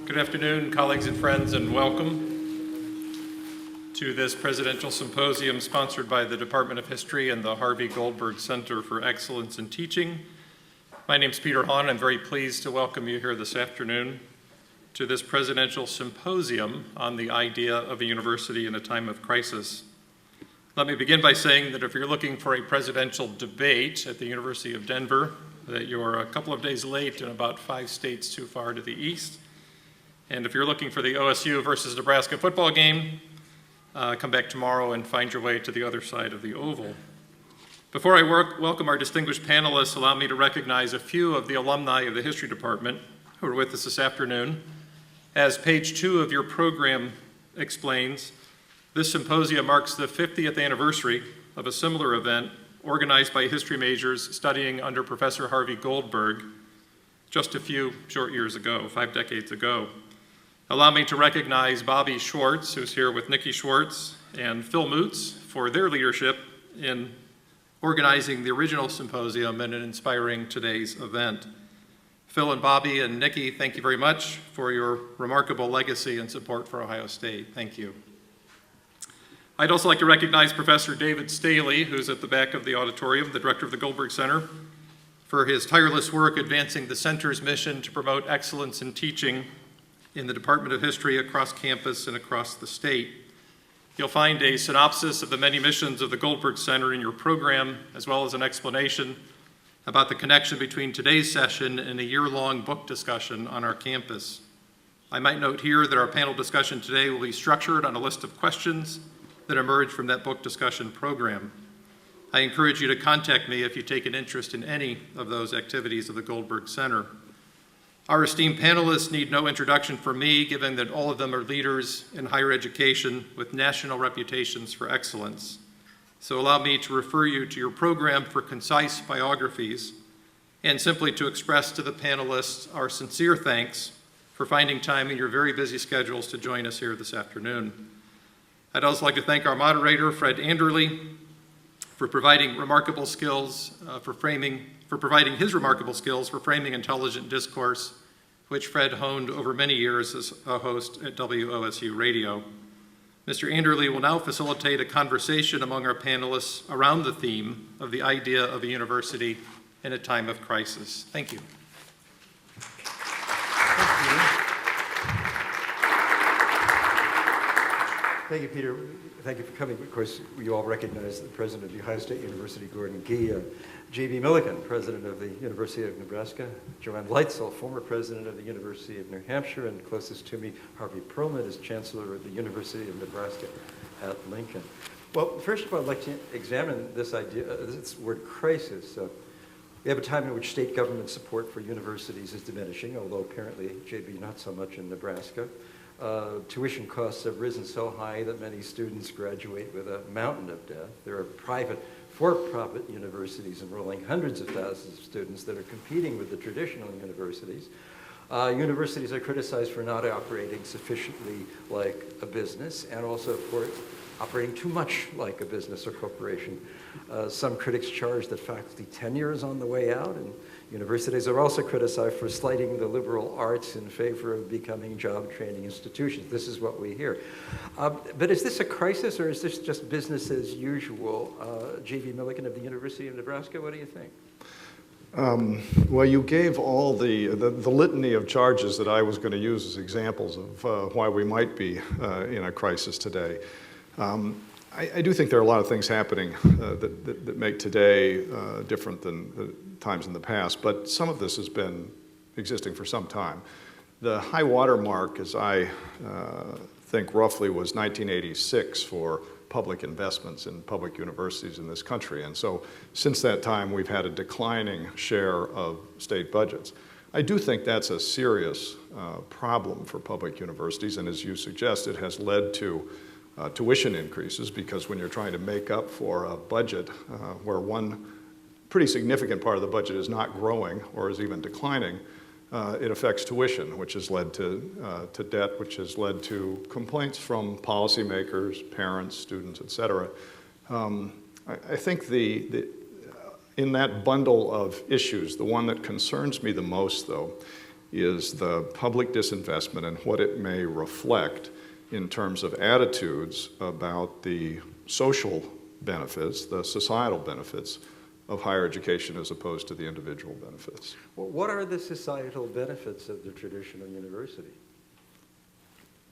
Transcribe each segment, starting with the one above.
Good afternoon, colleagues and friends, and welcome to this presidential symposium sponsored by the Department of History and the Harvey Goldberg Center for Excellence in Teaching. My name is Peter Hahn. I'm very pleased to welcome you here this afternoon to this presidential symposium on the idea of a university in a time of crisis. Let me begin by saying that if you're looking for a presidential debate at the University of Denver, that you're a couple of days late and about 5 states too far to the east. And if you're looking for the OSU versus Nebraska football game, come back tomorrow and find your way to the other side of the oval. Before I welcome our distinguished panelists, allow me to recognize a few of the alumni of the History Department who are with us this afternoon. As page 2 of your program explains, this symposium marks the 50th anniversary of a similar event organized by history majors studying under Professor Harvey Goldberg just a few short years ago, 5 decades ago. Allow me to recognize Bobby Schwartz, who's here with Nikki Schwartz, and Phil Moots for their leadership in organizing the original symposium and in inspiring today's event. Phil and Bobby and Nikki, thank you very much for your remarkable legacy and support for Ohio State. Thank you. I'd also like to recognize Professor David Staley, who's at the back of the auditorium, the director of the Goldberg Center, for his tireless work advancing the center's mission to promote excellence in teaching in the Department of History across campus and across the state. You'll find a synopsis of the many missions of the Goldberg Center in your program, as well as an explanation about the connection between today's session and a year-long book discussion on our campus. I might note here that our panel discussion today will be structured on a list of questions that emerge from that book discussion program. I encourage you to contact me if you take an interest in any of those activities of the Goldberg Center. Our esteemed panelists need no introduction from me, given that all of them are leaders in higher education with national reputations for excellence. So allow me to refer you to your program for concise biographies and simply to express to the panelists our sincere thanks for finding time in your very busy schedules to join us here this afternoon. I'd also like to thank our moderator, Fred Andrle, for providing his remarkable skills for framing intelligent discourse, which Fred honed over many years as a host at WOSU Radio. Mr. Andrle will now facilitate a conversation among our panelists around the theme of the idea of a university in a time of crisis. Thank you. Thank you, Peter. Thank you for coming. Of course, you all recognize the president of the Ohio State University, Gordon Gee, J.B. Milliken, president of the University of Nebraska, Joan Leitzel, former president of the University of New Hampshire, and closest to me, Harvey Perlman, is chancellor of the University of Nebraska at Lincoln. Well, first of all, I'd like to examine this idea, this word crisis. We have a time in which state government support for universities is diminishing, although apparently, J.B., not so much in Nebraska. Tuition costs have risen so high that many students graduate with a mountain of debt. There are private, for-profit universities enrolling hundreds of thousands of students that are competing with the traditional universities. Universities are criticized for not operating sufficiently like a business and also for operating too much like a business or corporation. Some critics charge that faculty tenure is on the way out, and universities are also criticized for slighting the liberal arts in favor of becoming job training institutions. This is what we hear. But is this a crisis, or is this just business as usual? J.B. Milliken of the University of Nebraska, what do you think? Well, you gave all the litany of charges that I was going to use as examples of why we might be in a crisis today. I do think there are a lot of things happening that make today different than the times in the past, but some of this has been existing for some time. The high water mark, as I think roughly, was 1986 for public investments in public universities in this country. And so since that time, we've had a declining share of state budgets. I do think that's a serious problem for public universities, and as you suggest, it has led to tuition increases, because when you're trying to make up for a budget where one pretty significant part of the budget is not growing or is even declining, it affects tuition, which has led to debt, which has led to complaints from policymakers, parents, students, et cetera. I think in that bundle of issues, the one that concerns me the most, though, is the public disinvestment and what it may reflect in terms of attitudes about the social benefits, the societal benefits of higher education as opposed to the individual benefits. Well, what are the societal benefits of the traditional university?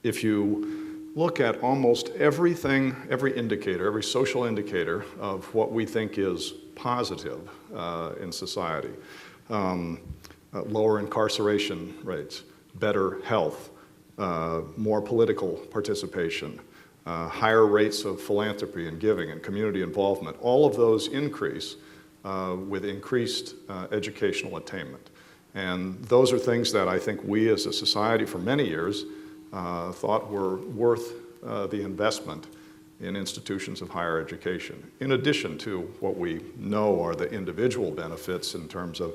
If you look at almost everything, every indicator, every social indicator of what we think is positive in society, lower incarceration rates, better health, more political participation, higher rates of philanthropy and giving and community involvement, all of those increase with increased educational attainment. And those are things that I think we as a society for many years thought were worth the investment in institutions of higher education, in addition to what we know are the individual benefits in terms of,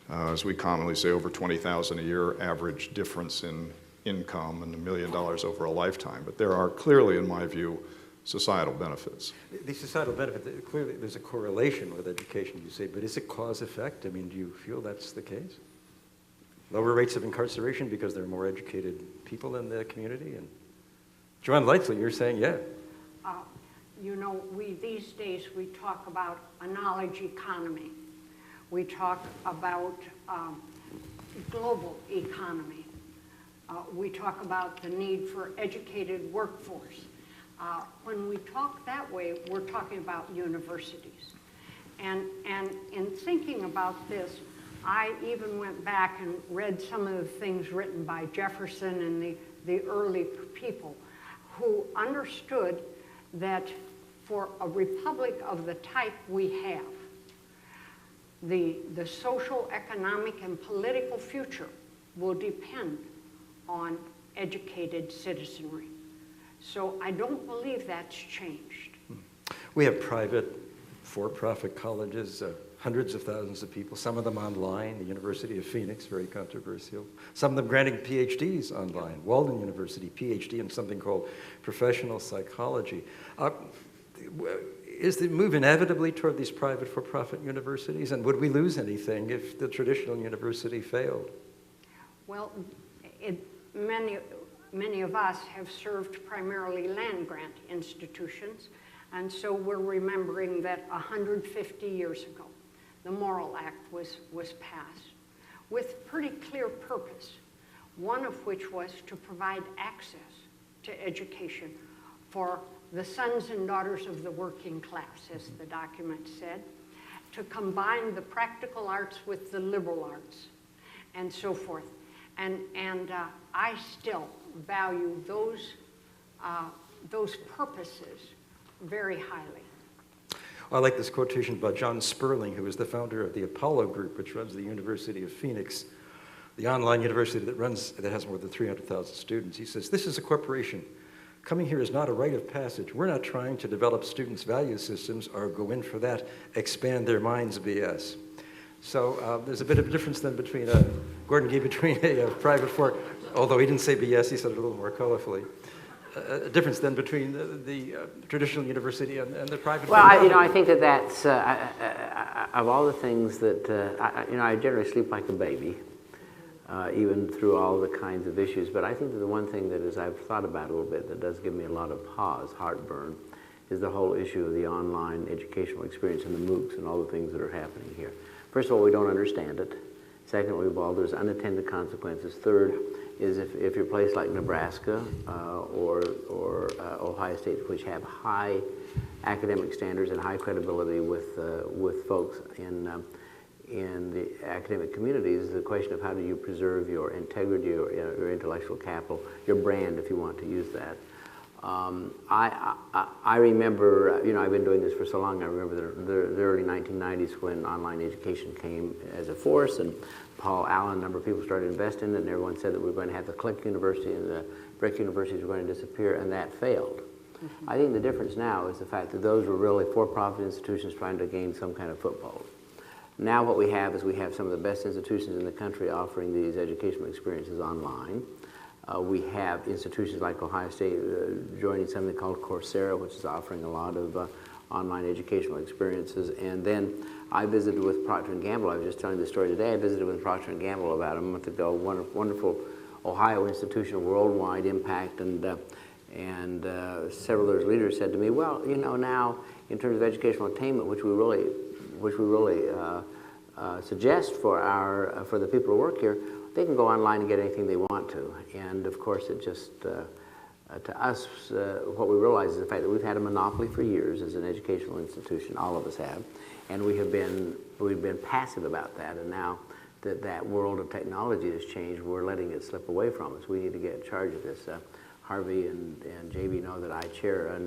as we commonly say, over $20,000 a year average difference in income and $1 million over a lifetime. But there are clearly, in my view, societal benefits. The societal benefit, clearly there's a correlation with education, you say, but is it cause-effect? I mean, do you feel that's the case? Lower rates of incarceration because there are more educated people in the community? And Joan Leitzel, you're saying, yeah. You know, these days we talk about a knowledge economy. We talk about global economy. We talk about the need for educated workforce. When we talk that way, we're talking about universities. And in thinking about this, I even went back and read some of the things written by Jefferson and the early people who understood that for a republic of the type we have, the social, economic, and political future will depend on educated citizenry. So I don't believe that's changed. We have private, for-profit colleges, hundreds of thousands of people, some of them online. The University of Phoenix, very controversial. Some of them granting PhDs online. Walden University, PhD in something called professional psychology. Is the move inevitably toward these private for-profit universities? And would we lose anything if the traditional university failed? Well, many of us have served primarily land-grant institutions, and so we're remembering that 150 years ago, the Morrill Act was passed with pretty clear purpose, one of which was to provide access to education for the sons and daughters of the working class, as the document said, to combine the practical arts with the liberal arts, and so forth. And I still value those purposes very highly. I like this quotation by John Sperling, who is the founder of the Apollo Group, which runs the University of Phoenix, the online university that has more than 300,000 students. He says, "This is a corporation. Coming here is not a rite of passage. We're not trying to develop students' value systems or go in for that expand their minds BS." So there's a bit of a difference then between Gordon Gee between a private although he didn't say BS, he said it a little more colorfully. A difference then between the traditional university and the private. Well, I think that's of all the things that I generally sleep like a baby, even through all the kinds of issues. But I think that the one thing that is I've thought about a little bit that does give me a lot of pause, heartburn, is the whole issue of the online educational experience and the MOOCs and all the things that are happening here. First of all, we don't understand it. Secondly of all, there's unintended consequences. Third is if you're a place like Nebraska or Ohio State, which have high academic standards and high credibility with folks in the academic communities, the question of how do you preserve your integrity, your intellectual capital, your brand, if you want to use that. I remember, I've been doing this for so long, I remember the early 1990s when online education came as a force, and Paul Allen, a number of people started investing in it, and everyone said that we were going to have the Click University and the brick universities were going to disappear, and that failed. Mm-hmm. I think the difference now is the fact that those were really for-profit institutions trying to gain some kind of foothold. Now what we have is we have some of the best institutions in the country offering these educational experiences online. We have institutions like Ohio State joining something called Coursera, which is offering a lot of online educational experiences. And then I visited with Procter & Gamble. I was just telling the story today. I visited with Procter & Gamble about a month ago. Wonderful Ohio institution of worldwide impact, and several of those leaders said to me, well, you know, now in terms of educational attainment, which we really suggest for the people who work here, they can go online and get anything they want to. And of course, it just to us, what we realize is the fact that we've had a monopoly for years as an educational institution. All of us have, and we've been passive about that. And now that that world of technology has changed, we're letting it slip away from us. We need to get in charge of this. Harvey and JB know that I chair a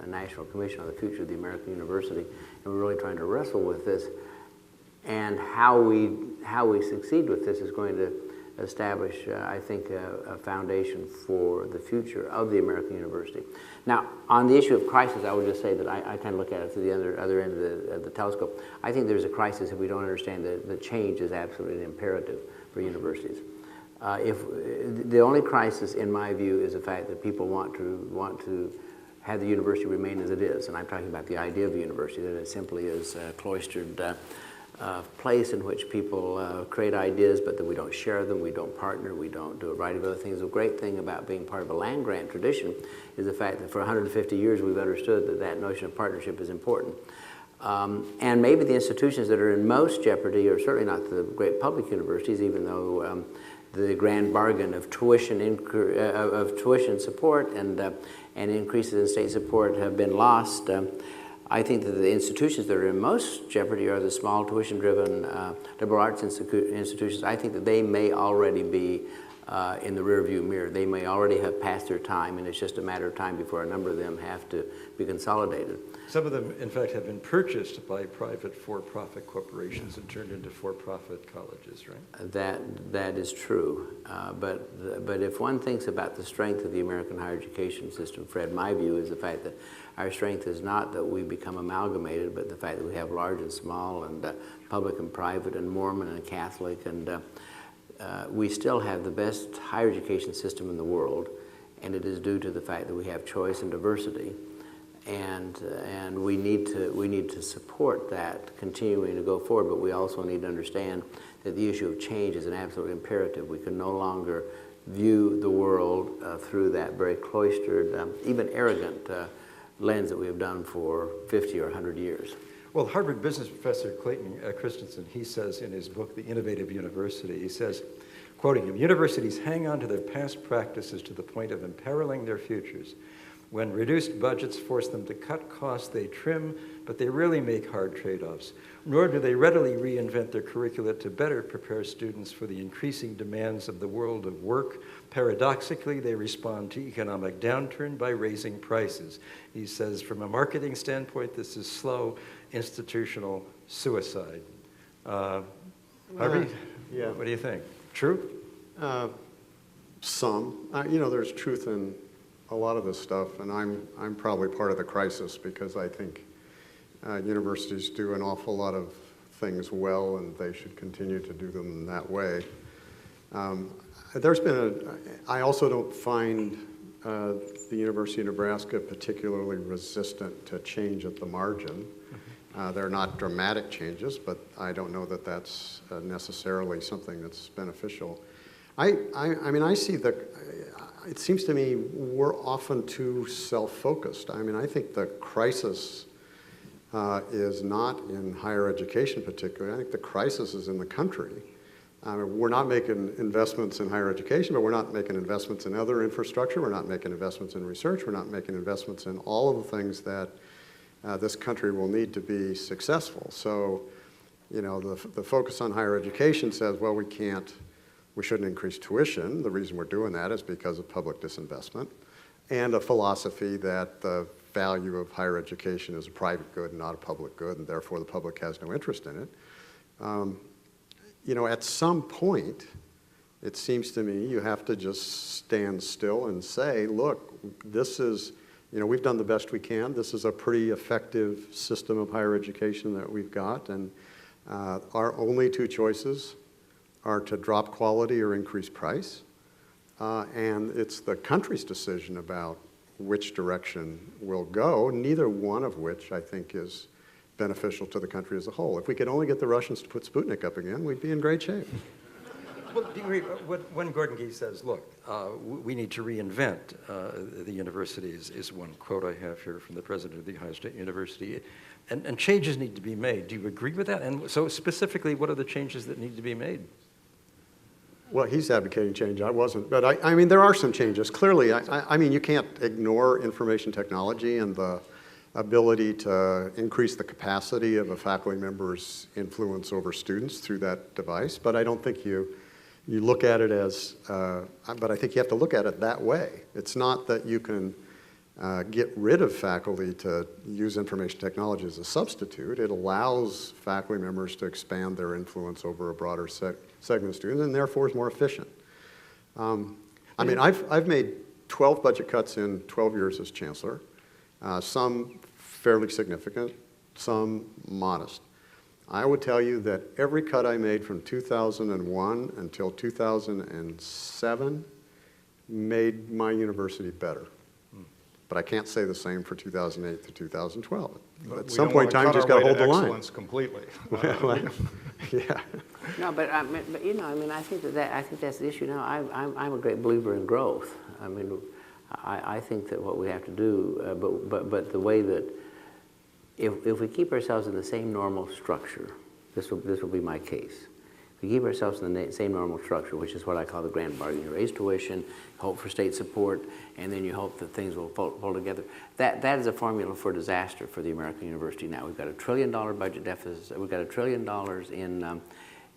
National Commission on the Future of the American University, and we're really trying to wrestle with this. And how we succeed with this is going to establish, I think, a foundation for the future of the American university. Now, on the issue of crisis, I would just say that I tend to look at it through the other end of the telescope. I think there's a crisis if we don't understand that change is absolutely imperative for universities. If the only crisis, in my view, is the fact that people want to have the university remain as it is, and I'm talking about the idea of the university, that it simply is a cloistered place in which people create ideas, but that we don't share them, we don't partner, we don't do a variety of other things. The great thing about being part of a land-grant tradition is the fact that for 150 years we've understood that that notion of partnership is important. And maybe the institutions that are in most jeopardy are certainly not the great public universities, even though the grand bargain of tuition support and increases in state support have been lost. I think that the institutions that are in most jeopardy are the small tuition-driven liberal arts institutions. I think that they may already be in the rearview mirror. They may already have passed their time, and it's just a matter of time before a number of them have to be consolidated. Some of them, in fact, have been purchased by private for-profit corporations and turned into for-profit colleges, right? That is true. But if one thinks about the strength of the American higher education system, Fred, my view is the fact that our strength is not that we become amalgamated, but the fact that we have large and small, and public and private, and Mormon and Catholic, and we still have the best higher education system in the world, and it is due to the fact that we have choice and diversity. And we need to support that continuing to go forward, but we also need to understand that the issue of change is an absolute imperative. We can no longer view the world through that very cloistered, even arrogant lens that we have done for 50 or 100 years. Well, Harvard business professor Clayton Christensen, he says in his book, The Innovative University, he says, quoting him, "Universities hang on to their past practices to the point of imperiling their futures. When reduced budgets force them to cut costs, they trim, but they rarely make hard trade-offs. Nor do they readily reinvent their curricula to better prepare students for the increasing demands of the world of work. Paradoxically, they respond to economic downturn by raising prices." He says, from a marketing standpoint, this is slow institutional suicide. Harvey, yeah. What do you think? True? Some. You know, there's truth in a lot of this stuff, and I'm probably part of the crisis because I think universities do an awful lot of things well, and they should continue to do them in that way. I also don't find the University of Nebraska particularly resistant to change at the margin. They're not dramatic changes, but I don't know that that's necessarily something that's beneficial. I mean, I see it seems to me we're often too self-focused. I mean, I think the crisis is not in higher education particularly. I think the crisis is in the country. We're not making investments in higher education, but we're not making investments in other infrastructure. We're not making investments in research. We're not making investments in all of the things that this country will need to be successful. So, you know, the focus on higher education says, well, we shouldn't increase tuition. The reason we're doing that is because of public disinvestment, and a philosophy that the value of higher education is a private good and not a public good, and therefore the public has no interest in it. You know, at some point, it seems to me you have to just stand still and say, look, this is, you know, we've done the best we can. This is a pretty effective system of higher education that we've got, and our only two choices are to drop quality or increase price. And it's the country's decision about which direction we'll go, neither one of which I think is beneficial to the country as a whole. If we could only get the Russians to put Sputnik up again, we'd be in great shape. Well, do you agree, when Gordon Gee says, look, we need to reinvent the universities, is one quote I have here from the president of the Ohio State University, and changes need to be made. Do you agree with that? And so specifically, what are the changes that need to be made? Well, he's advocating change, I wasn't. But I mean, there are some changes. Clearly, I mean, you can't ignore information technology and the ability to increase the capacity of a faculty member's influence over students through that device. But I don't think you look at it as, but I think you have to look at it that way. It's not that you can get rid of faculty to use information technology as a substitute. It allows faculty members to expand their influence over a broader segment of students, and therefore is more efficient. I mean, I've made 12 budget cuts in 12 years as chancellor, some fairly significant, some modest. I would tell you that every cut I made from 2001 until 2007 made my university better. But I can't say the same for 2008 to 2012. At some point in time, you just got to hold the line. Excellence completely. Well, yeah. No, but you know, I mean, I think that's the issue now. I'm a great believer in growth. I mean, I think that what we have to do, but the way that if we keep ourselves in the same normal structure, this will be my case. If we keep ourselves in the same normal structure, which is what I call the grand bargain. You raise tuition, hope for state support, and then you hope that things will pull together. That is a formula for disaster for the American university now. We've got $1 trillion budget deficit. We've got $1 trillion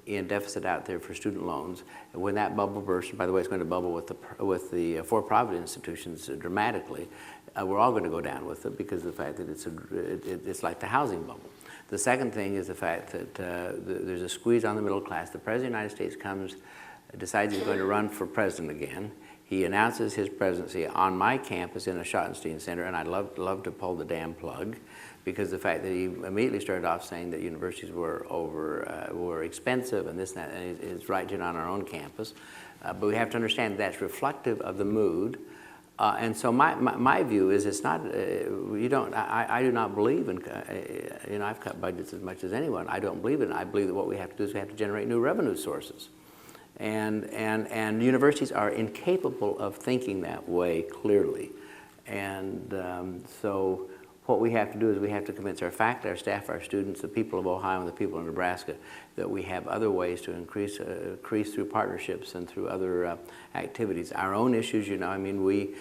in deficit out there for student loans. And when that bubble bursts, and by the way, it's going to bubble with the for-profit institutions dramatically, we're all going to go down with it because of the fact that it's like the housing bubble. The second thing is the fact that there's a squeeze on the middle class. The President of the United States decides he's going to run for president again. He announces his presidency on my campus in a Schottenstein Center, and I'd love to pull the damn plug, because the fact that he immediately started off saying that universities were expensive and this and that, and it's right on our own campus. But we have to understand that's reflective of the mood. And so my view is it's not, I do not believe in, you know, I've cut budgets as much as anyone. I don't believe in it. I believe that what we have to do is we have to generate new revenue sources. And universities are incapable of thinking that way clearly. And so what we have to do is we have to convince our faculty, our staff, our students, the people of Ohio and the people of Nebraska that we have other ways to increase through partnerships and through other activities. Our own issues, you know, I mean, we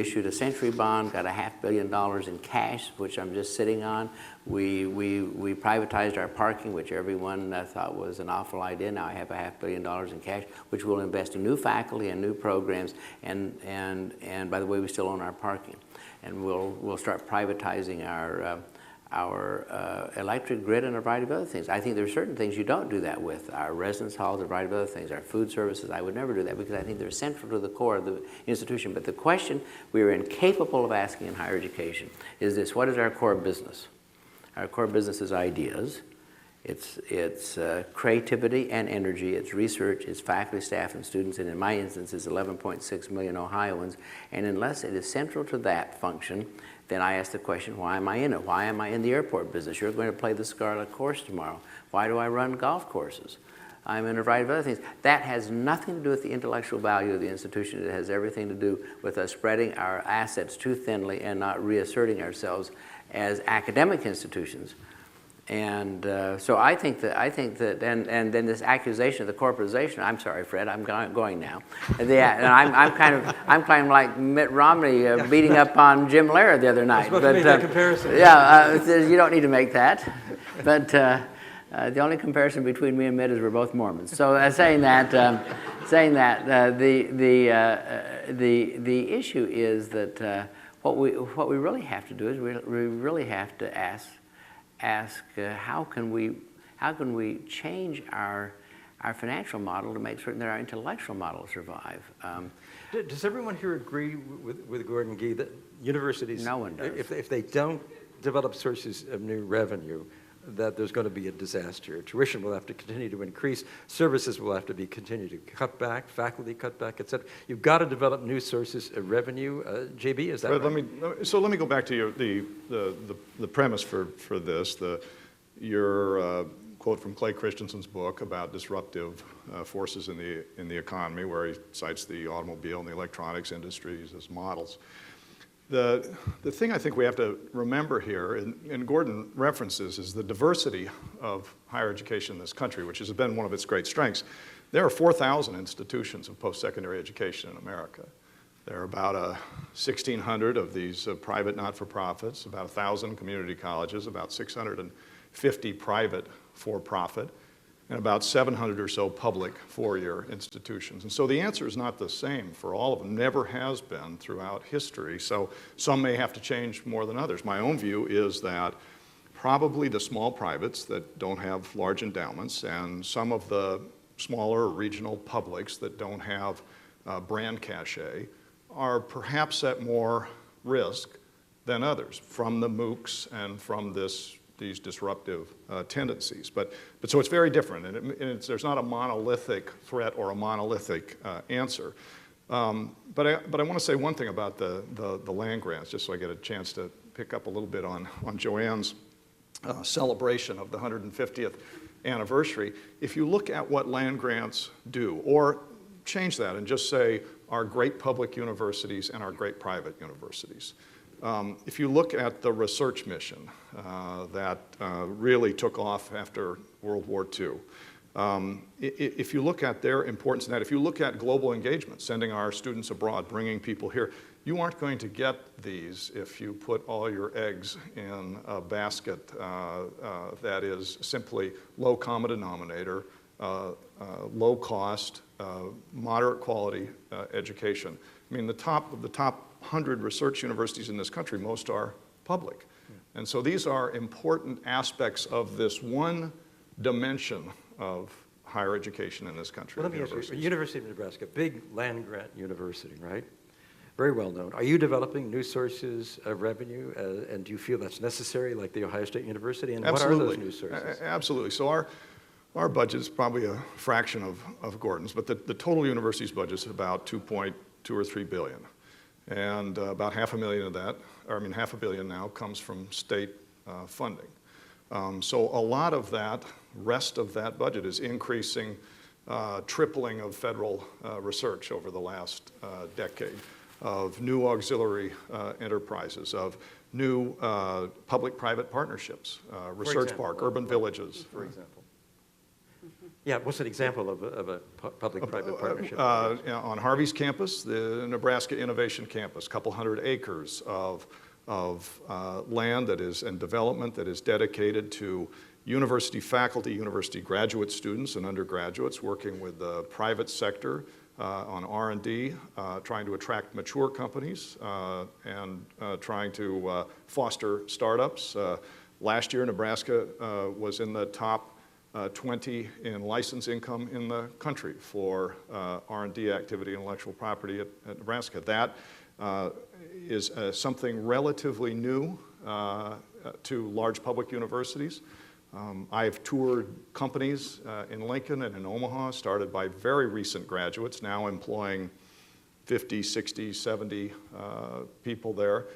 issued a century bond, got $500 million in cash, which I'm just sitting on. We privatized our parking, which everyone thought was an awful idea. Now I have $500 million in cash, which we'll invest in new faculty and new programs. And by the way, we still own our parking. And we'll start privatizing our electric grid and a variety of other things. I think there are certain things you don't do that with. Our residence halls, a variety of other things, our food services. I would never do that because I think they're central to the core of the institution. But the question we are incapable of asking in higher education is this: what is our core business? Our core business is ideas. It's creativity and energy. It's research. It's faculty, staff, and students. And in my instance, it's 11.6 million Ohioans. And unless it is central to that function, then I ask the question, why am I in it? Why am I in the airport business? You're going to play the Scarlet Course tomorrow. Why do I run golf courses? I'm in a variety of other things. That has nothing to do with the intellectual value of the institution. It has everything to do with us spreading our assets too thinly and not reasserting ourselves as academic institutions. And so I think that, and then this accusation of the corporatization. I'm sorry, Fred, I'm going now. And I'm kind of like Mitt Romney beating up on Jim Lehrer the other night. But make that comparison. Yeah, you don't need to make that. But the only comparison between me and Mitt is we're both Mormons. So saying that, the issue is that what we really have to do is we really have to ask how can we change our financial model to make certain that our intellectual model survive. Does everyone here agree with Gordon Gee that universities, No one does. if they don't develop sources of new revenue, that there's going to be a disaster. Tuition will have to continue to increase, services will have to be continue to cut back, faculty cut back, et cetera. You've got to develop new sources of revenue. JB, is that right? Let me go back to the premise for this. Your quote from Clay Christensen's book about disruptive forces in the economy, where he cites the automobile and the electronics industries as models. The thing I think we have to remember here, and Gordon references, is the diversity of higher education in this country, which has been one of its great strengths. There are 4,000 institutions of post-secondary education in America. There are about 1,600 of these private not-for-profits, about 1,000 community colleges, about 650 private for-profit, and about 700 or so public four-year institutions. And so the answer is not the same for all of them, never has been throughout history. So some may have to change more than others. My own view is that probably the small privates that don't have large endowments and some of the smaller regional publics that don't have brand cachet are perhaps at more risk than others from the MOOCs and from these disruptive tendencies. But so it's very different, and there's not a monolithic threat or a monolithic answer. But I want to say one thing about the land grants, just so I get a chance to pick up a little bit on Joanne's celebration of the 150th anniversary. If you look at what land grants do, or change that and just say our great public universities and our great private universities. If you look at the research mission that really took off after World War II, if you look at their importance in that, if you look at global engagement, sending our students abroad, bringing people here, you aren't going to get these if you put all your eggs in a basket that is simply low common denominator, low cost, moderate quality education. I mean, the top 100 research universities in this country, most are public. And so these are important aspects of this one dimension of higher education in this country. Well, let me ask you, University of Nebraska, big land grant university, right? Very well known. Are you developing new sources of revenue, and do you feel that's necessary, like the Ohio State University? And Absolutely. what are those new sources? Absolutely. So our budget is probably a fraction of Gordon's, but the total university's budget is about 2.2 or 3 billion. And about $500 million now comes from state funding. So a lot of that, rest of that budget is increasing, tripling of federal research over the last decade, of new auxiliary enterprises, of new public-private partnerships, research park, urban villages. For example. Yeah, what's an example of a public-private partnership? On Harvey's campus, the Nebraska Innovation Campus, a couple hundred acres of land that is, and development that is dedicated to university faculty, university graduate students and undergraduates working with the private sector on R&D, trying to attract mature companies and trying to foster startups. Last year, Nebraska was in the top 20 in license income in the country for R&D activity, intellectual property at Nebraska. That is something relatively new to large public universities. I've toured companies in Lincoln and in Omaha, started by very recent graduates, now employing 50, 60, 70 people there.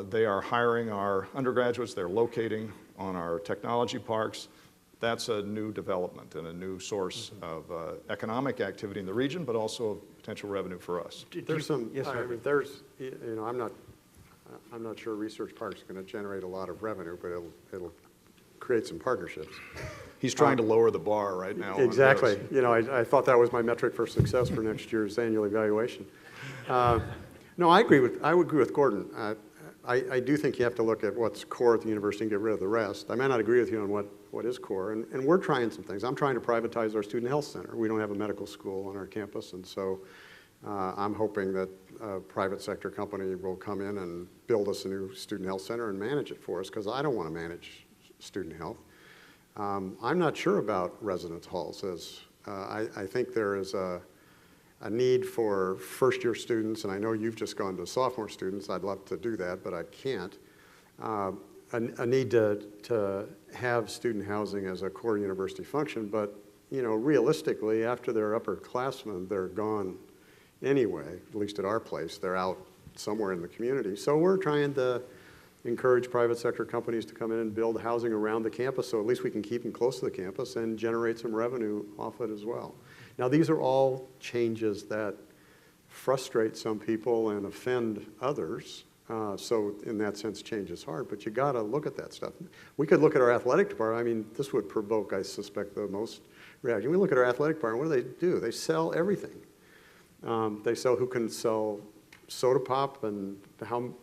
They are hiring our undergraduates, they're locating on our technology parks. That's a new development and a new source of economic activity in the region, but also potential revenue for us. There's some, yes, I mean, I'm not sure research parks are going to generate a lot of revenue, but it'll create some partnerships. He's trying to lower the bar right now. Exactly. You know, I thought that was my metric for success for next year's annual evaluation. No, I would agree with Gordon. I do think you have to look at what's core at the university and get rid of the rest. I may not agree with you on what is core, and we're trying some things. I'm trying to privatize our student health center. We don't have a medical school on our campus, and so I'm hoping that a private sector company will come in and build us a new student health center and manage it for us, because I don't want to manage student health. I'm not sure about residence halls. I think there is a need for first-year students, and I know you've just gone to sophomore students. I'd love to do that, but I can't. a need to have student housing as a core university function, but realistically, after they're upperclassmen, they're gone anyway, at least at our place. They're out somewhere in the community. So we're trying to encourage private sector companies to come in and build housing around the campus, so at least we can keep them close to the campus and generate some revenue off it as well. Now, these are all changes that frustrate some people and offend others. So in that sense, change is hard, but you got to look at that stuff. We could look at our athletic department. I mean, this would provoke, I suspect, the most reaction. We look at our athletic department. What do? They sell everything. They sell who can sell soda pop and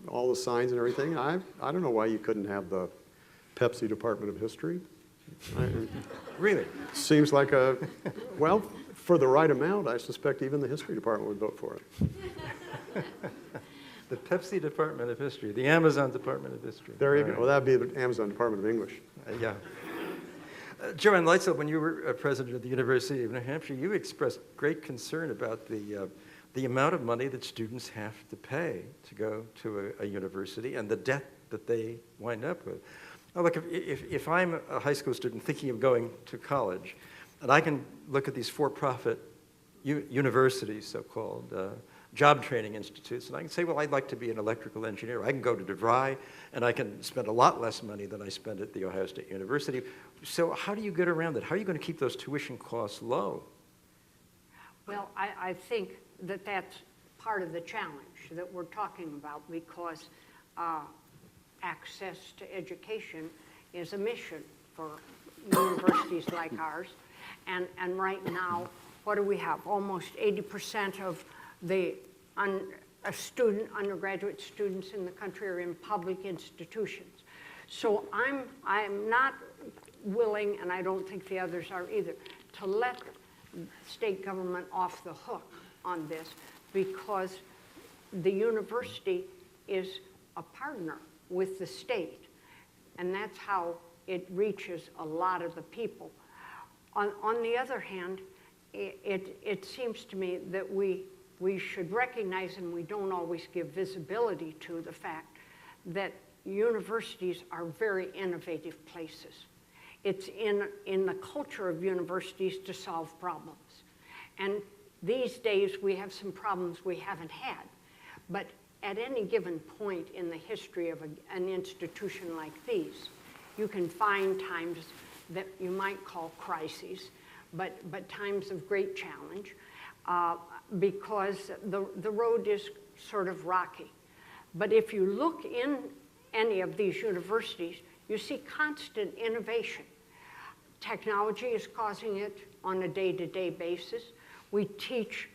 all the signs and everything. I don't know why you couldn't have the Pepsi Department of History. Really? Seems like well, for the right amount, I suspect even the history department would vote for it. The Pepsi Department of History, the Amazon Department of History. There you go. Well, that'd be the Amazon Department of English. Yeah. Joan Leitzel, when you were president of the University of New Hampshire, you expressed great concern about the amount of money that students have to pay to go to a university and the debt that they wind up with. Now, look, if I'm a high school student thinking of going to college, and I can look at these for-profit universities, so-called, job training institutes, and I can say, well, I'd like to be an electrical engineer. I can go to DeVry, and I can spend a lot less money than I spend at The Ohio State University. So how do you get around that? How are you going to keep those tuition costs low? Well, I think that that's part of the challenge that we're talking about, because access to education is a mission for universities like ours. And right now, what do we have? Almost 80% of the undergraduate students in the country are in public institutions. So I'm not willing, and I don't think the others are either, to let state government off the hook on this, because the university is a partner with the state, and that's how it reaches a lot of the people. On the other hand, it seems to me that we should recognize, and we don't always give visibility to, the fact that universities are very innovative places. It's in the culture of universities to solve problems. And these days we have some problems we haven't had. But at any given point in the history of an institution like these, you can find times that you might call crises, but times of great challenge, because the road is sort of rocky. But if you look in any of these universities, you see constant innovation. Technology is causing it on a day-to-day basis. We teach,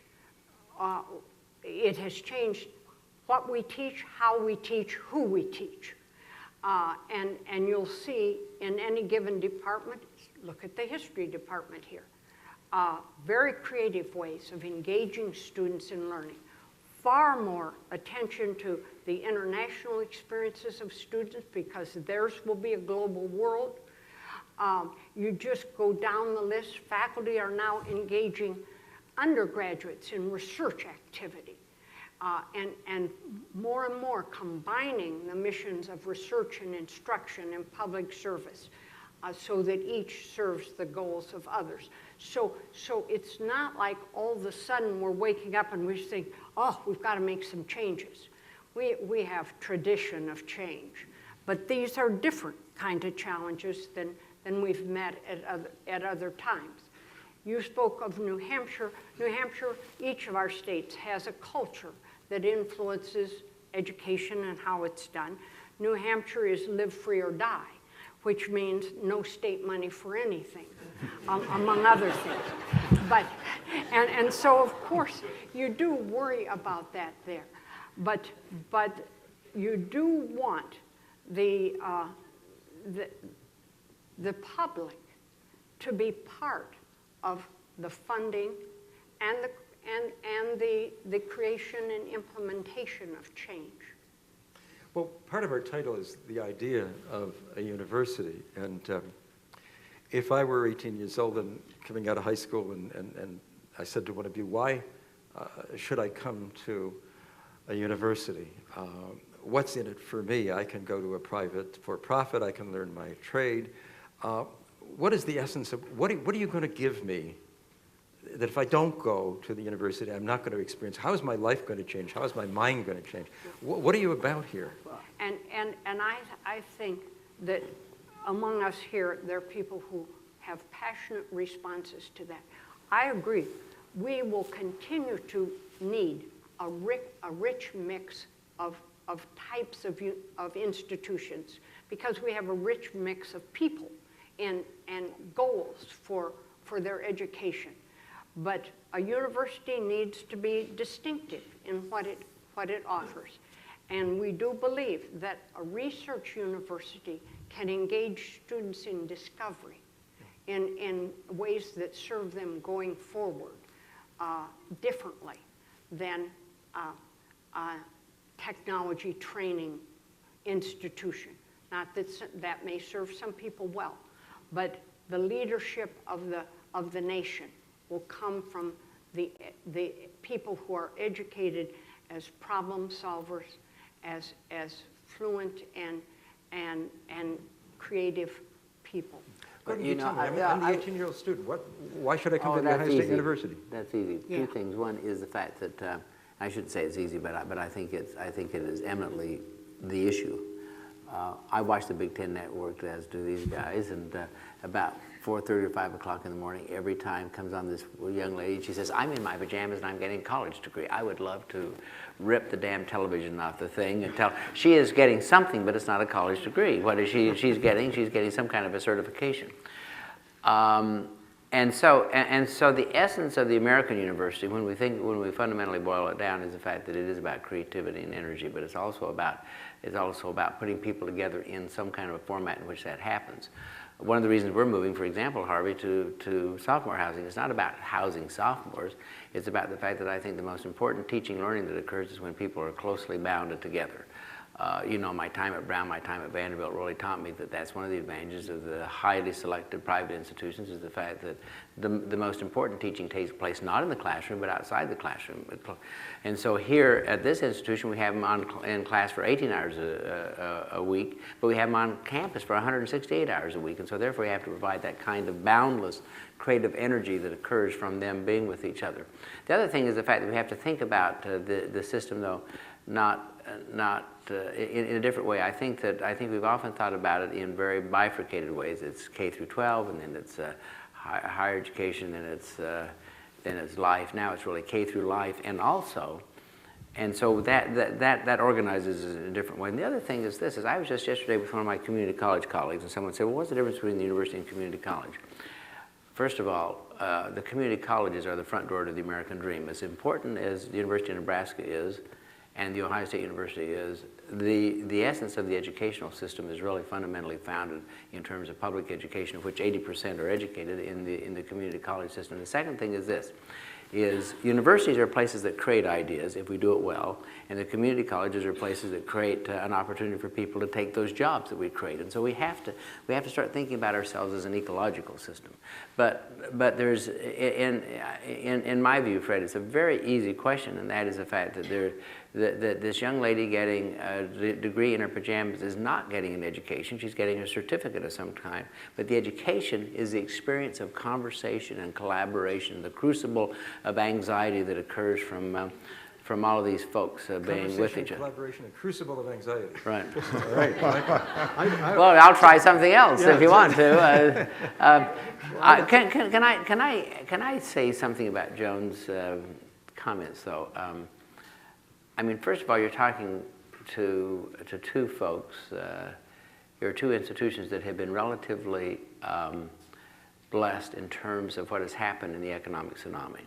it has changed what we teach, how we teach, who we teach. And you'll see in any given department, look at the history department here, very creative ways of engaging students in learning. Far more attention to the international experiences of students, because theirs will be a global world. You just go down the list. Faculty are now engaging undergraduates in research activity, and more combining the missions of research and instruction and public service, so that each serves the goals of others. So it's not like all of a sudden we're waking up and we think, oh, we've got to make some changes. We have tradition of change, but these are different kind of challenges than we've met at other times. You spoke of New Hampshire. New Hampshire, each of our states has a culture that influences education and how it's done. New Hampshire is live free or die, which means no state money for anything, among other things. And so of course you do worry about that there, but you do want the public to be part of the funding and the creation and implementation of change. Well, part of our title is the idea of a university. And if I were 18 years old and coming out of high school and I said to one of you, why should I come to a university? what's in it for me? I can go to a private for-profit, I can learn my trade. What is the essence of, what are you going to give me that if I don't go to the university, I'm not going to experience? How is my life going to change? How is my mind going to change? What are you about here? And I think that among us here, there are people who have passionate responses to that. I agree. We will continue to need a rich mix of types of institutions because we have a rich mix of people and goals for their education. But a university needs to be distinctive in what it offers. And we do believe that a research university can engage students in discovery in ways that serve them going forward differently than a technology training institution. Not that that may serve some people well, but the leadership of the nation will come from the people who are educated as problem solvers, as fluent and creative people. But You know, I'm the 18-year-old student. Why should I come to the that's Ohio State easy. University? That's easy. Yeah. Two things. One is the fact that I shouldn't say it's easy, but I think it is eminently the issue. I watch the Big Ten Network, as do these guys, and about 4:30 or 5 o'clock in the morning, every time comes on this young lady. She says, "I'm in my pajamas and I'm getting a college degree." I would love to rip the damn television off the thing and tell she is getting something, but it's not a college degree. What is she? She's getting some kind of a certification. And so the essence of the American university, when we fundamentally boil it down, is the fact that it is about creativity and energy, but it's also about putting people together in some kind of a format in which that happens. One of the reasons we're moving, for example, Harvey, to sophomore housing is not about housing sophomores. It's about the fact that I think the most important teaching learning that occurs is when people are closely bounded together. You know, my time at Brown, my time at Vanderbilt really taught me that that's one of the advantages of the highly selected private institutions is the fact that the most important teaching takes place not in the classroom but outside the classroom. And so here at this institution we have them in class for 18 hours a week, but we have them on campus for 168 hours a week, and so therefore we have to provide that kind of boundless creative energy that occurs from them being with each other. The other thing is the fact that we have to think about the system, though, not in a different way. I think we've often thought about it in very bifurcated ways. It's K through 12, and then it's higher education, and then it's life. Now it's really K through life, and so that organizes it in a different way. And the other thing is this: I was just yesterday with one of my community college colleagues, and someone said, "Well, what's the difference between the university and community college?" First of all, the community colleges are the front door to the American dream. As important as the University of Nebraska is, and the Ohio State University is, the essence of the educational system is really fundamentally founded in terms of public education, of which 80% are educated in the community college system. The second thing is this, is universities are places that create ideas if we do it well, and the community colleges are places that create an opportunity for people to take those jobs that we create. And so we have to start thinking about ourselves as an ecological system. But there's, in my view, Fred, it's a very easy question, and that is the fact that that this young lady getting a degree in her pajamas is not getting an education. She's getting a certificate of some kind. But the education is the experience of conversation and collaboration, the crucible of anxiety that occurs from all of these folks being with each other. Collaboration, a crucible of anxiety. Right. All right. Well, I'll try something else if you want to. Can I say something about Joan's comments, though? I mean, first of all, you're talking to two folks. There are two institutions that have been relatively blessed in terms of what has happened in the economic tsunami.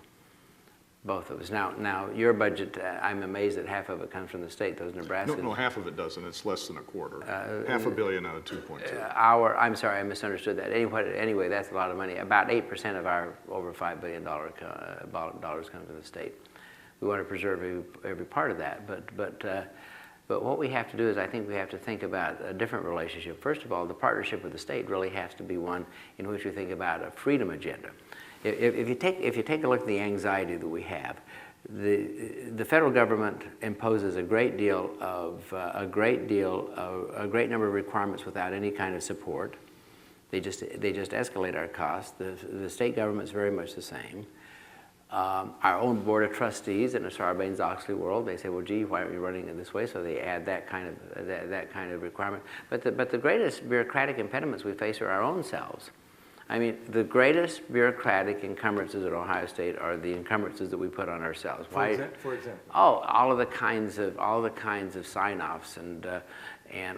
Both of us. Now, your budget, I'm amazed that half of it comes from the state. Those Nebraska. No, half of it doesn't. It's less than a quarter. $500 million out of 2.2. I'm sorry, I misunderstood that. Anyway, that's a lot of money. About 8% of our over $5 billion dollars come from the state. We want to preserve every part of that, but what we have to do is I think we have to think about a different relationship. First of all, the partnership with the state really has to be one in which we think about a freedom agenda. If you take a look at the anxiety that we have, The federal government imposes a great number of requirements without any kind of support. They just escalate our costs. The state government's very much the same. Our own board of trustees in a Sarbanes-Oxley world, they say, well, gee, why aren't you running it this way? So they add that kind of requirement. But the greatest bureaucratic impediments we face are our own selves. I mean, the greatest bureaucratic encumbrances at Ohio State are the encumbrances that we put on ourselves. For example? Oh, all the kinds of sign-offs and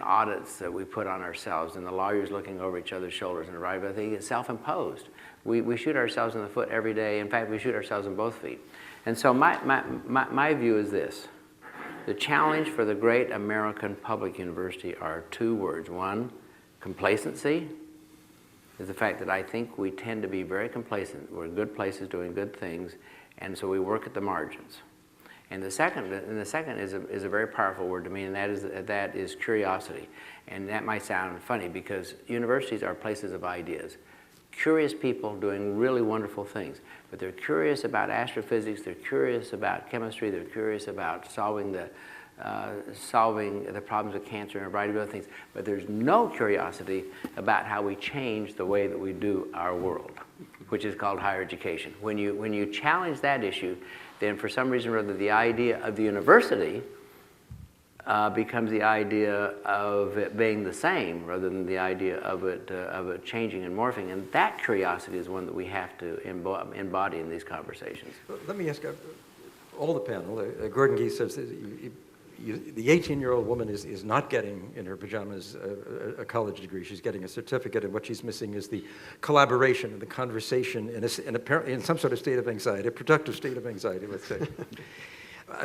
audits that we put on ourselves, and the lawyers looking over each other's shoulders and writing. I think it's self-imposed. We shoot ourselves in the foot every day. In fact, we shoot ourselves in both feet. And so my view is this. The challenge for the great American public university are two words. One, complacency, is the fact that I think we tend to be very complacent. We're in good places doing good things, and so we work at the margins. And the second is a very powerful word to me, and that is curiosity. And that might sound funny because universities are places of ideas. Curious people doing really wonderful things, but they're curious about astrophysics, they're curious about chemistry, they're curious about solving the problems of cancer and a variety of other things, but there's no curiosity about how we change the way that we do our world, which is called higher education. When you challenge that issue, then for some reason or other, the idea of the university becomes the idea of it being the same rather than the idea of it changing and morphing. And that curiosity is one that we have to embody in these conversations. Let me ask all the panel. Gordon Gee says that the 18-year-old woman is not getting in her pajamas a college degree. She's getting a certificate, and what she's missing is the collaboration and the conversation in some sort of state of anxiety, a productive state of anxiety, let's say.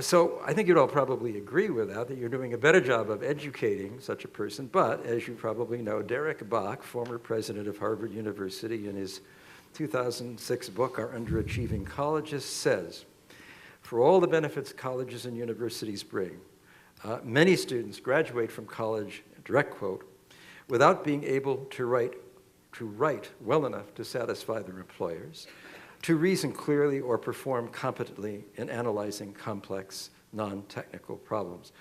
So I think you'd all probably agree with that you're doing a better job of educating such a person. But as you probably know, Derek Bach, former president of Harvard University, in his 2006 book, Our Underachieving Colleges, says, for all the benefits colleges and universities bring, many students graduate from college, direct quote, without being able to write well enough to satisfy their employers, to reason clearly or perform competently in analyzing complex, non-technical problems.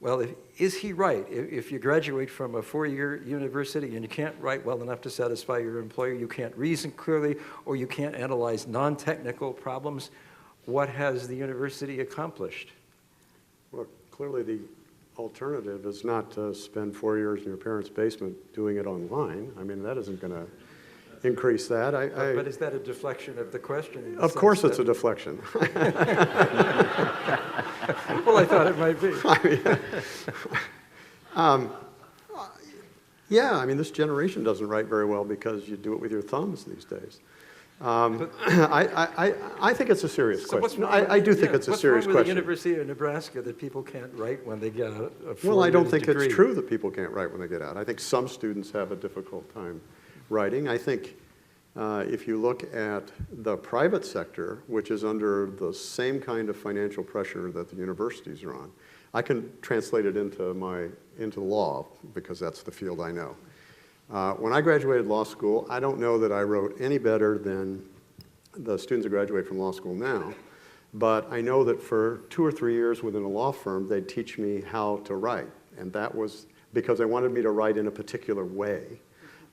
Well, is he right? If you graduate from a four-year university and you can't write well enough to satisfy your employer, you can't reason clearly, or you can't analyze non-technical problems, what has the university accomplished? Well, clearly the alternative is not to spend 4 years in your parents' basement doing it online. I mean, that isn't going to increase that. But is that a deflection of the question? Of course it's a deflection. Well, I thought it might be. Yeah, I mean, this generation doesn't write very well because you do it with your thumbs these days. I think it's a serious question. I do think it's a serious question. What's wrong with the University of Nebraska that people can't write when they get a Well, I don't think it's true that people can't write when they get out. I think some students have a difficult time writing. I think if you look at the private sector, which is under the same kind of financial pressure that the universities are on, I can translate it into law because that's the field I know. When I graduated law school, I don't know that I wrote any better than the students who graduate from law school now, but I know that for 2 or 3 years within a law firm, they'd teach me how to write, and that was because they wanted me to write in a particular way.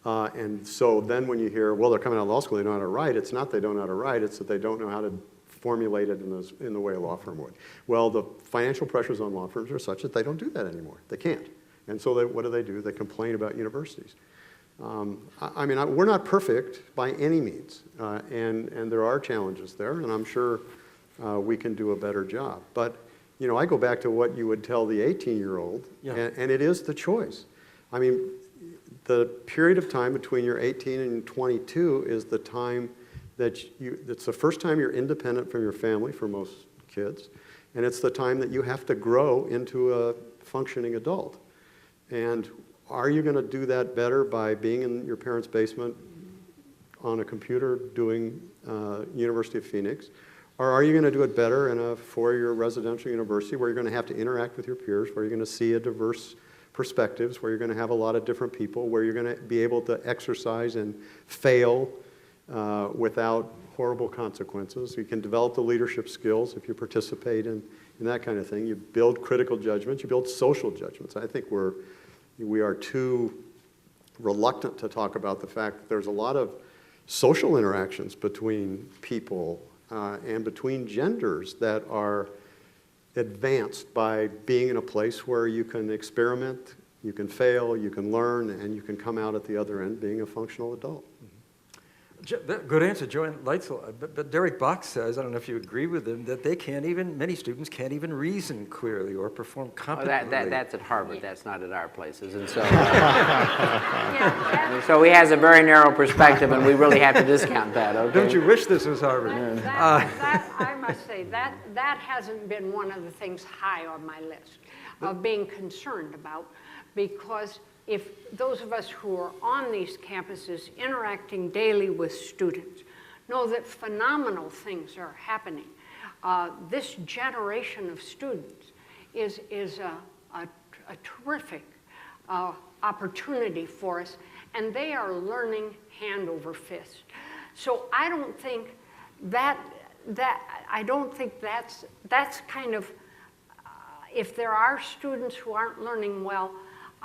And so then when you hear, well, they're coming out of law school, they don't know how to write, it's not they don't know how to write, it's that they don't know how to formulate it in the way a law firm would. Well, the financial pressures on law firms are such that they don't do that anymore. They can't. And so what do? They complain about universities. I mean, we're not perfect by any means, and there are challenges there, and I'm sure we can do a better job. But, you know, I go back to what you would tell the 18-year-old, and it is the choice. I mean, the period of time between your 18 and 22 is the time it's the first time you're independent from your family for most kids, and it's the time that you have to grow into a functioning adult. And are you going to do that better by being in your parents' basement on a computer doing University of Phoenix? Or are you going to do it better in a 4-year residential university where you're going to have to interact with your peers, where you're going to see a diverse perspectives, where you're going to have a lot of different people, where you're going to be able to exercise and fail without horrible consequences. You can develop the leadership skills if you participate in that kind of thing. You build critical judgments, you build social judgments. I think we are too reluctant to talk about the fact that there's a lot of social interactions between people and between genders that are advanced by being in a place where you can experiment, you can fail, you can learn, and you can come out at the other end being a functional adult. Good answer, Joan Leitzel. But Derek Bach says, I don't know if you agree with him, that many students can't even reason clearly or perform competently. That's at Harvard. That's not at our places. And so, Yeah, so he has a very narrow perspective, and we really have to discount that, okay? Don't you wish this was Harvard? I must say, that hasn't been one of the things high on my list of being concerned about, because if those of us who are on these campuses interacting daily with students know that phenomenal things are happening, this generation of students is a terrific opportunity for us, and they are learning hand over fist. So I don't think that's kind of, if there are students who aren't learning well,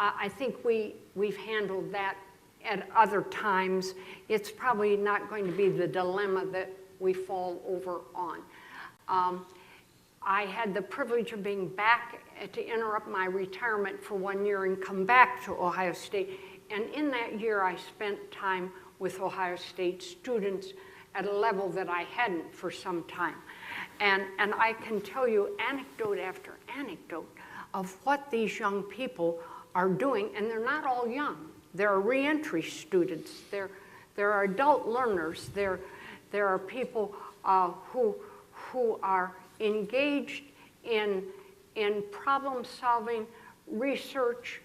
I think we've handled that at other times. It's probably not going to be the dilemma that we fall over on. I had the privilege of being back to interrupt my retirement for 1 year and come back to Ohio State. And in that year, I spent time with Ohio State students at a level that I hadn't for some time. And I can tell you anecdote after anecdote of what these young people are doing, and they're not all young. There are reentry students. There are adult learners. There are people who are engaged in problem-solving, research,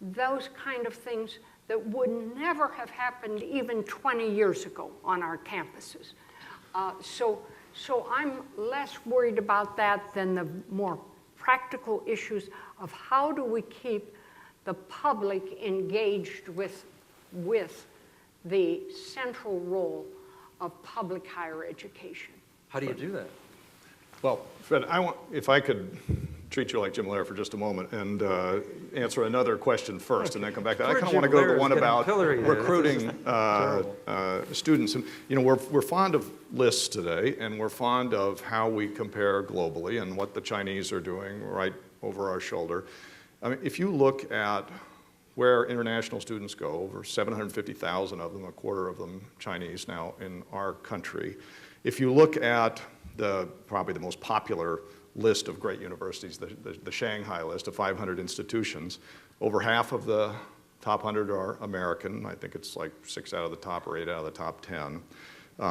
those kind of things that would never have happened even 20 years ago on our campuses. So I'm less worried about that than the more practical issues of how do we keep the public engaged with the central role of public higher education. How do you do that? Well, Fred, if I could treat you like Jim Lehrer for just a moment and answer another question first and then come back to that. I kind of want to go to the one about recruiting students. And, you know, we're fond of lists today, and we're fond of how we compare globally and what the Chinese are doing right over our shoulder. I mean, if you look at where international students go, over 750,000 of them, a quarter of them Chinese now in our country. If you look at probably the most popular list of great universities, the Shanghai list of 500 institutions, over half of the top 100 are American. I think it's like 6 out of the top or 8 out of the top 10.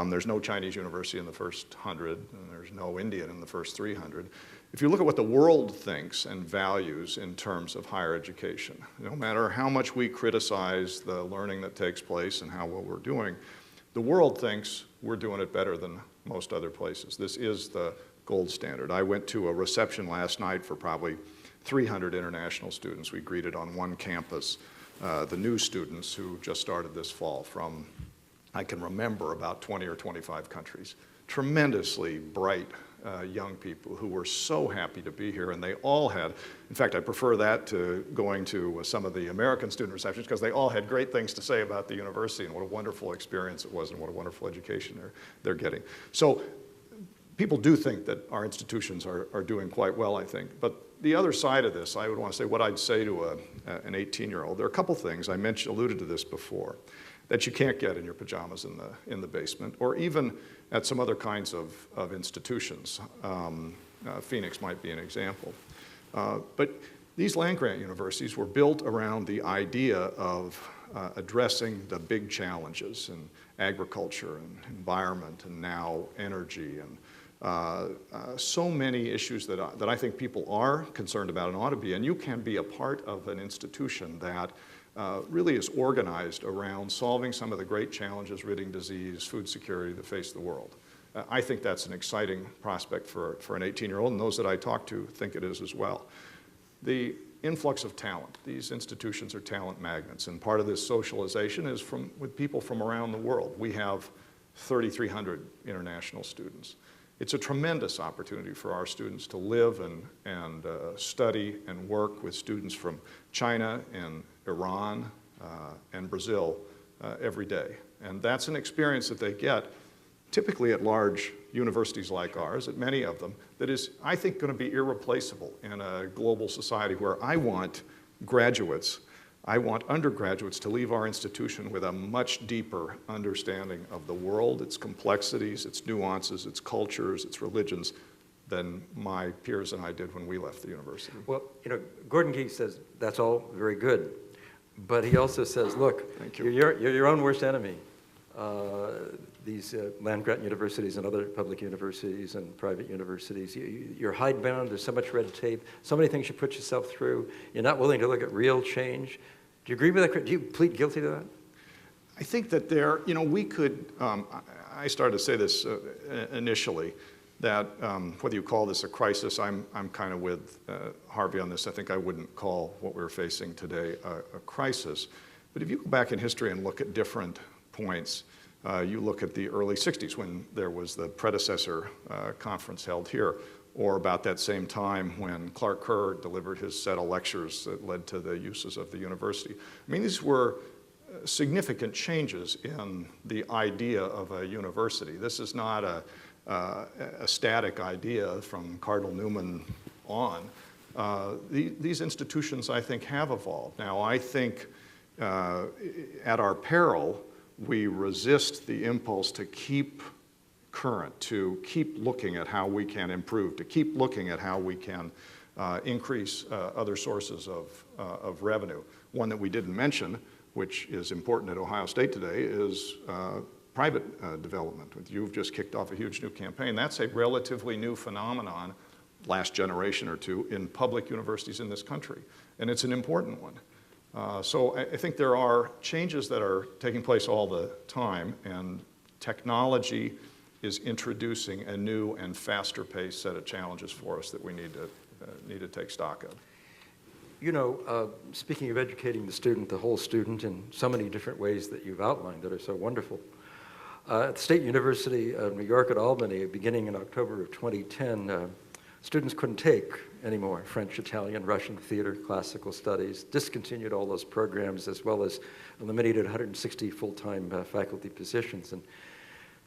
There's no Chinese university in the first 100, and there's no Indian in the first 300. If you look at what the world thinks and values in terms of higher education, no matter how much we criticize the learning that takes place and how well we're doing, the world thinks we're doing it better than most other places. This is the gold standard. I went to a reception last night for probably 300 international students. We greeted on one campus the new students who just started this fall from, I can remember, about 20 or 25 countries. Tremendously bright young people who were so happy to be here, and they all had, in fact, I prefer that to going to some of the American student receptions because they all had great things to say about the university and what a wonderful experience it was and what a wonderful education they're getting. So people do think that our institutions are doing quite well, I think. But the other side of this, I would want to say what I'd say to an 18-year-old. There are a couple things, I alluded to this before, that you can't get in your pajamas in the basement, or even at some other kinds of institutions. Phoenix might be an example. But these land-grant universities were built around the idea of addressing the big challenges in agriculture and environment and now energy and so many issues that I think people are concerned about and ought to be. And you can be a part of an institution that really is organized around solving some of the great challenges, ridding disease, food security that face the world. I think that's an exciting prospect for an 18-year-old, and those that I talk to think it is as well. The influx of talent. These institutions are talent magnets, and part of this socialization is with people from around the world. We have 3,300 international students. It's a tremendous opportunity for our students to live and study and work with students from China and Iran and Brazil every day. And that's an experience that they get typically at large universities like ours, at many of them, that is, I think, going to be irreplaceable in a global society where I want graduates, I want undergraduates to leave our institution with a much deeper understanding of the world, its complexities, its nuances, its cultures, its religions, than my peers and I did when we left the university. Well, you know, Gordon Gee says that's all very good, but he also says, look, you're your own worst enemy. These land-grant universities and other public universities and private universities, you're hidebound, there's so much red tape, so many things you put yourself through, you're not willing to look at real change. Do you agree with that? Do you plead guilty to that? I think that there, you know, we could, I started to say this initially, that whether you call this a crisis, I'm kind of with Harvey on this. I think I wouldn't call what we're facing today a crisis. But if you go back in history and look at different points, you look at the early 60s when there was the predecessor conference held here, or about that same time when Clark Kerr delivered his set of lectures that led to the uses of the university. I mean, these were significant changes in the idea of a university. This is not a static idea from Cardinal Newman on. These institutions, I think, have evolved. Now, I think at our peril, we resist the impulse to keep current, to keep looking at how we can improve, to keep looking at how we can increase other sources of revenue. One that we didn't mention, which is important at Ohio State today, is private development. You've just kicked off a huge new campaign. That's a relatively new phenomenon, last generation or two, in public universities in this country, and it's an important one. So I think there are changes that are taking place all the time, and technology is introducing a new and faster paced set of challenges for us that we need to take stock of. You know, speaking of educating the student, the whole student, in so many different ways that you've outlined that are so wonderful, at the State University of New York at Albany, beginning in October of 2010, students couldn't take anymore French, Italian, Russian theater, classical studies, discontinued all those programs, as well as eliminated 160 full-time faculty positions. And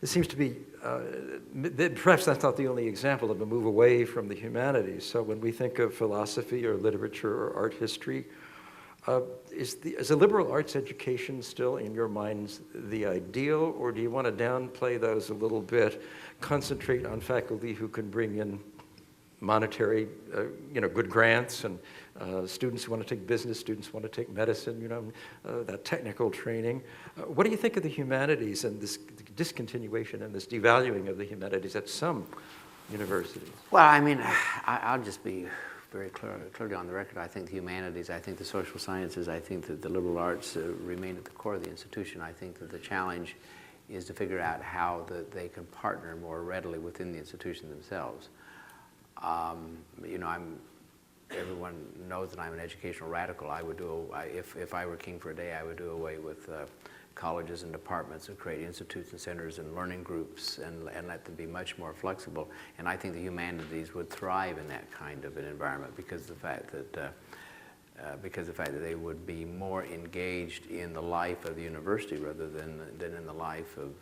it seems to be, perhaps that's not the only example of a move away from the humanities. So when we think of philosophy or literature or art history, is a liberal arts education still, in your minds, the ideal, or do you want to downplay those a little bit, concentrate on faculty who can bring in monetary, good grants, and students who want to take business, students who want to take medicine, that technical training. What do you think of the humanities and this discontinuation and this devaluing of the humanities at some universities? Well, I mean, I'll just be very clearly on the record. I think the humanities, I think the social sciences, I think that the liberal arts remain at the core of the institution. I think that the challenge is to figure out how they can partner more readily within the institution themselves. Everyone knows that I'm an educational radical. I would if I were king for a day, I would do away with colleges and departments and create institutes and centers and learning groups and let them be much more flexible. And I think the humanities would thrive in that kind of an environment because of the fact that they would be more engaged in the life of the university rather than in the life of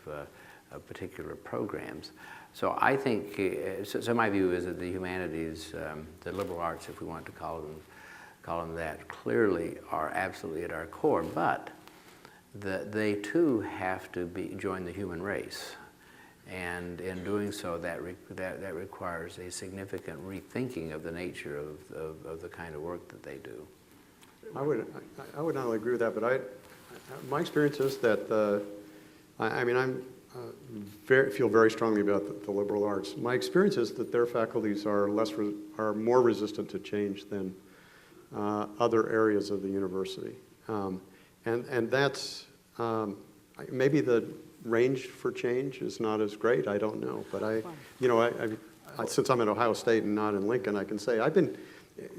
particular programs. So I think, so my view is that the humanities, the liberal arts, if we want to call them that, clearly are absolutely at our core, but they too have to join the human race. And in doing so, that requires a significant rethinking of the nature of the kind of work that they do. I would not only agree with that, but my experience is that, feel very strongly about the liberal arts. My experience is that their faculties are more resistant to change than other areas of the university, and that's maybe the range for change is not as great. I don't know, but since I'm at Ohio State and not in Lincoln, I can say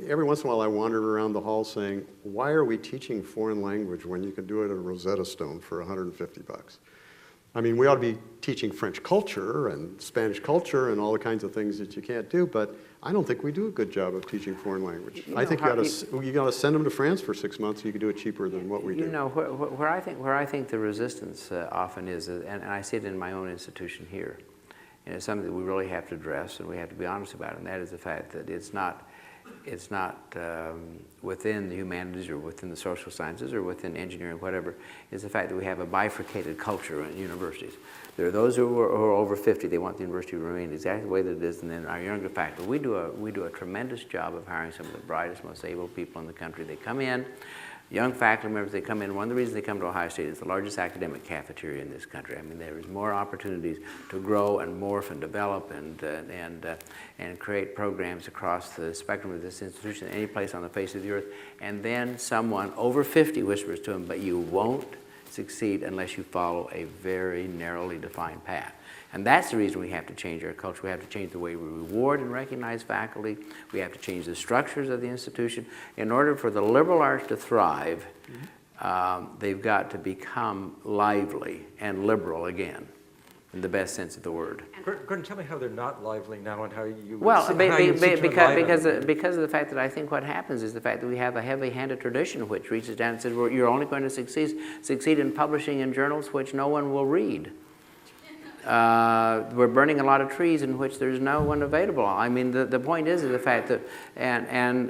every once in a while I wandered around the hall saying, "Why are we teaching foreign language when you can do it at a Rosetta Stone for $150?" I mean, we ought to be teaching French culture and Spanish culture and all the kinds of things that you can't do, but I don't think we do a good job of teaching foreign language. I think you got to send them to France for 6 months. You can do it cheaper than what we do. You know, where I think the resistance often is, and I see it in my own institution here, and it's something that we really have to address and we have to be honest about, and that is the fact that it's not within the humanities or within the social sciences or within engineering, whatever, is the fact that we have a bifurcated culture in universities. There are those who are over 50, they want the university to remain exactly the way that it is, and then our younger faculty. We do a tremendous job of hiring some of the brightest, most able people in the country. They come in, young faculty members, they come in. One of the reasons they come to Ohio State is the largest academic cafeteria in this country. I mean, there is more opportunities to grow and morph and develop and create programs across the spectrum of this institution any place on the face of the earth. And then someone over 50 whispers to them, but you won't succeed unless you follow a very narrowly defined path. And that's the reason we have to change our culture. We have to change the way we reward and recognize faculty. We have to change the structures of the institution. In order for the liberal arts to thrive, they've got to become lively and liberal again, in the best sense of the word. Gordon, tell me how they're not lively now and how you Well, because of of the fact that I think what happens is the fact that we have a heavy-handed tradition which reaches down and says, well, you're only going to succeed in publishing in journals which no one will read. We're burning a lot of trees in which there's no one available. I mean, the point is the fact that, and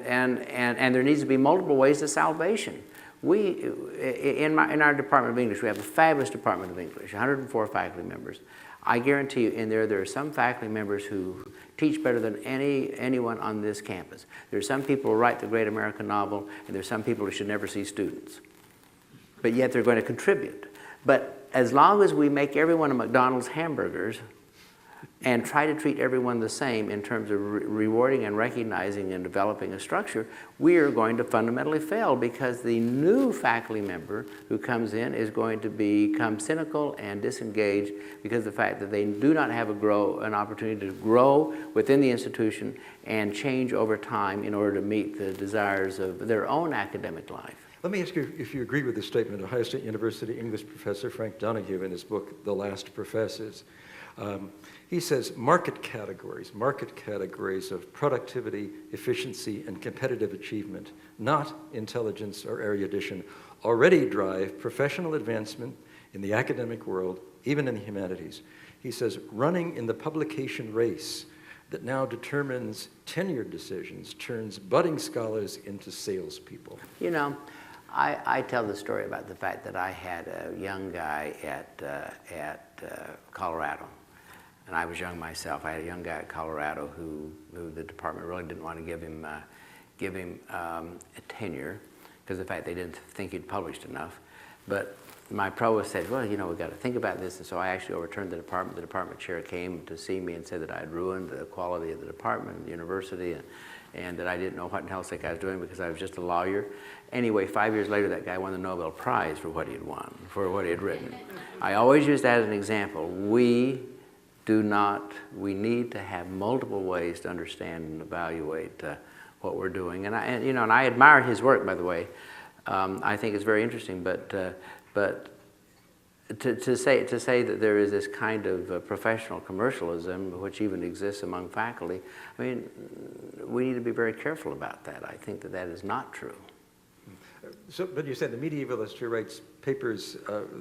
there needs to be multiple ways to salvation. In our Department of English, we have a fabulous Department of English, 104 faculty members. I guarantee you in there are some faculty members who teach better than anyone on this campus. There's some people who write the great American novel, and there's some people who should never see students. But yet they're going to contribute. But as long as we make everyone a McDonald's hamburgers and try to treat everyone the same in terms of rewarding and recognizing and developing a structure, we are going to fundamentally fail because the new faculty member who comes in is going to become cynical and disengaged because of the fact that they do not have an opportunity to grow within the institution and change over time in order to meet the desires of their own academic life. Let me ask you if you agree with this statement. Ohio State University English professor Frank Donahue in his book, The Last Professors. He says market categories of productivity, efficiency, and competitive achievement, not intelligence or erudition, already drive professional advancement in the academic world, even in the humanities. He says running in the publication race that now determines tenure decisions turns budding scholars into salespeople. You know, I tell the story about the fact that I had a young guy at Colorado, and I was young myself. I had a young guy at Colorado who the department really didn't want to give him a tenure because of the fact they didn't think he'd published enough. But my provost said, well, you know, we've got to think about this, and so I actually overturned the department. The department chair came to see me and said that I had ruined the quality of the department, the university, and that I didn't know what in hell's sake I was doing because I was just a lawyer. Anyway, 5 years later, that guy won the Nobel Prize for what he had won, for what he had written. I always use that as an example. We need to have multiple ways to understand and evaluate what we're doing. And I admire his work, by the way. I think it's very interesting, but to say that there is this kind of professional commercialism which even exists among faculty, I mean, we need to be very careful about that. I think that is not true. So, but you said the medievalist who writes papers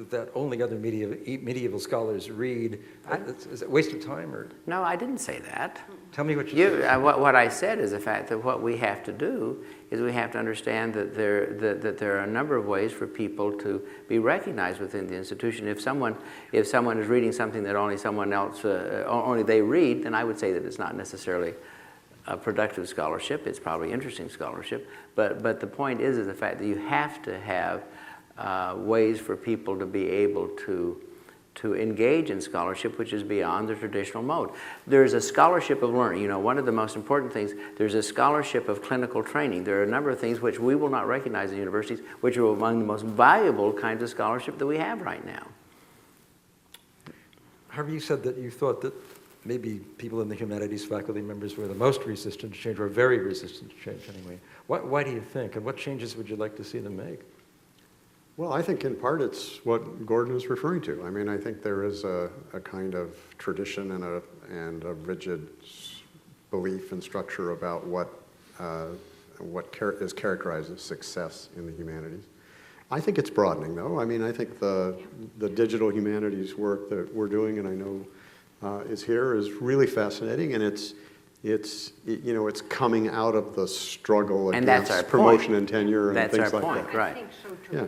that only other medieval scholars read, is it a waste of time? Or? No, I didn't say that. Tell me what you said. What I said is the fact that what we have to do is we have to understand that there are a number of ways for people to be recognized within the institution. If someone is reading something that only someone else, only they read, then I would say that it's not necessarily a productive scholarship. It's probably interesting scholarship. But the point is the fact that you have to have ways for people to be able to engage in scholarship which is beyond the traditional mode. There's a scholarship of learning. You know, one of the most important things, there's a scholarship of clinical training. There are a number of things which we will not recognize in universities, which are among the most valuable kinds of scholarship that we have right now. However, you said that you thought that maybe people in the humanities faculty members were the most resistant to change, or very resistant to change anyway. Why do you think, and what changes would you like to see them make? Well, I think in part it's what Gordon is referring to. I mean, I think there is a kind of tradition and a rigid belief and structure about what is characterized as success in the humanities. I think it's broadening, though. I mean, I think the digital humanities work that we're doing, and I know is here, is really fascinating, and it's coming out of the struggle And that's our against promotion point. and tenure and That's things our like point, that. right. I think so too. Yeah.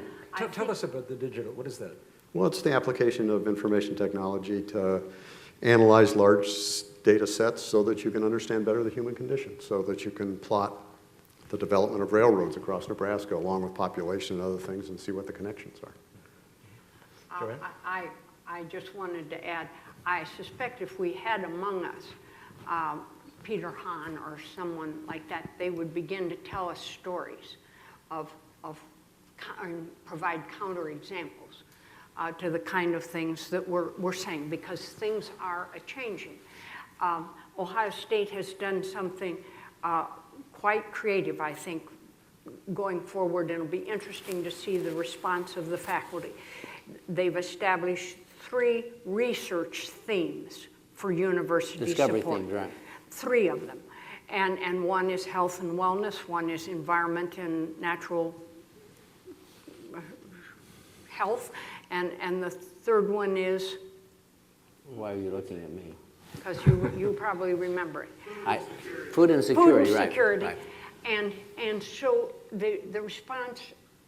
Tell us about the digital, what is that? Well, it's the application of information technology to analyze large data sets so that you can understand better the human condition, so that you can plot the development of railroads across Nebraska along with population and other things and see what the connections are. Joanne? I just wanted to add, I suspect if we had among us Peter Hahn or someone like that, they would begin to tell us stories and provide counterexamples to the kind of things that we're saying, because things are changing. Ohio State has done something quite creative, I think, going forward, and it'll be interesting to see the response of the faculty. They've established 3 research themes for university Discovery support. themes, right. 3 of them. And one is health and wellness, one is environment and natural health, and the third one is, Why are you looking at me? because you probably remember it. Food and security, Food and right. security. Right. And so the response,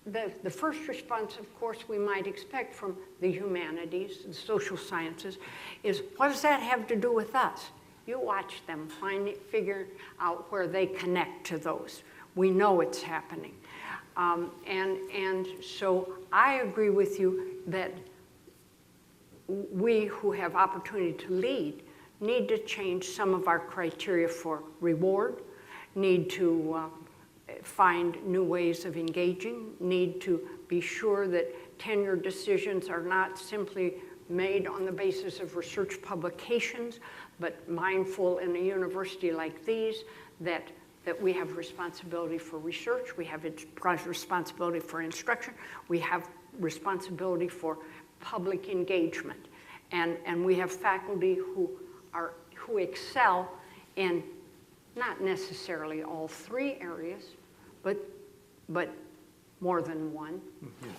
the first response, of course, we might expect from the humanities, the social sciences, is what does that have to do with us? You watch them, figure out where they connect to those. We know it's happening. And so I agree with you that we who have opportunity to lead need to change some of our criteria for reward, need to find new ways of engaging, need to be sure that tenure decisions are not simply made on the basis of research publications, but mindful in a university like these that we have responsibility for research, we have responsibility for instruction, we have responsibility for public engagement. And we have faculty who excel in not necessarily all 3 areas, but more than one.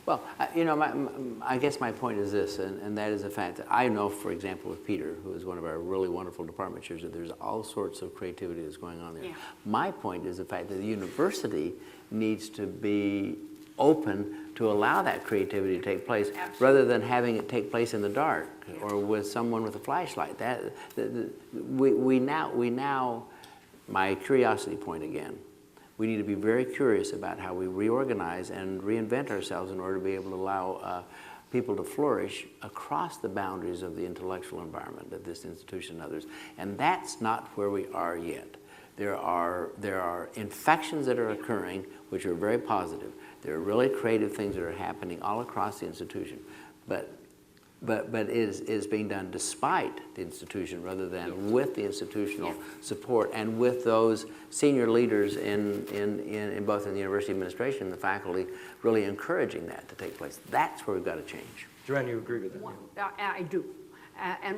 Well, I guess my point is this, and that is the fact that I know, for example, with Peter, who is one of our really wonderful department chairs, that there's all sorts of creativity that's going on there. Yeah. My point is the fact that the university needs to be open to allow that creativity to take place, Absolutely. rather than having it take place in the dark or with someone with a flashlight. We now, my curiosity point again, we need to be very curious about how we reorganize and reinvent ourselves in order to be able to allow people to flourish across the boundaries of the intellectual environment at this institution and others. And that's not where we are yet. There are infections that are occurring which are very positive. There are really creative things that are happening all across the institution. But it is being done despite the institution rather than with the institutional support and with those senior leaders in both in the university administration and the faculty really encouraging that to take place. That's where we've got to change. Joanne, you agree with that? I do. And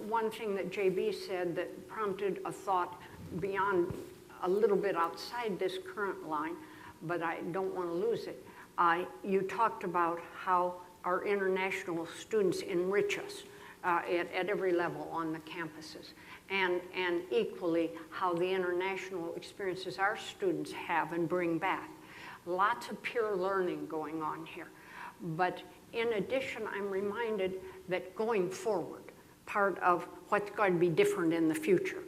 one thing that JB said that prompted a thought beyond, a little bit outside this current line, but I don't want to lose it. You talked about how our international students enrich us at every level on the campuses, and equally how the international experiences our students have and bring back. Lots of peer learning going on here. But in addition, I'm reminded that going forward, part of what's going to be different in the future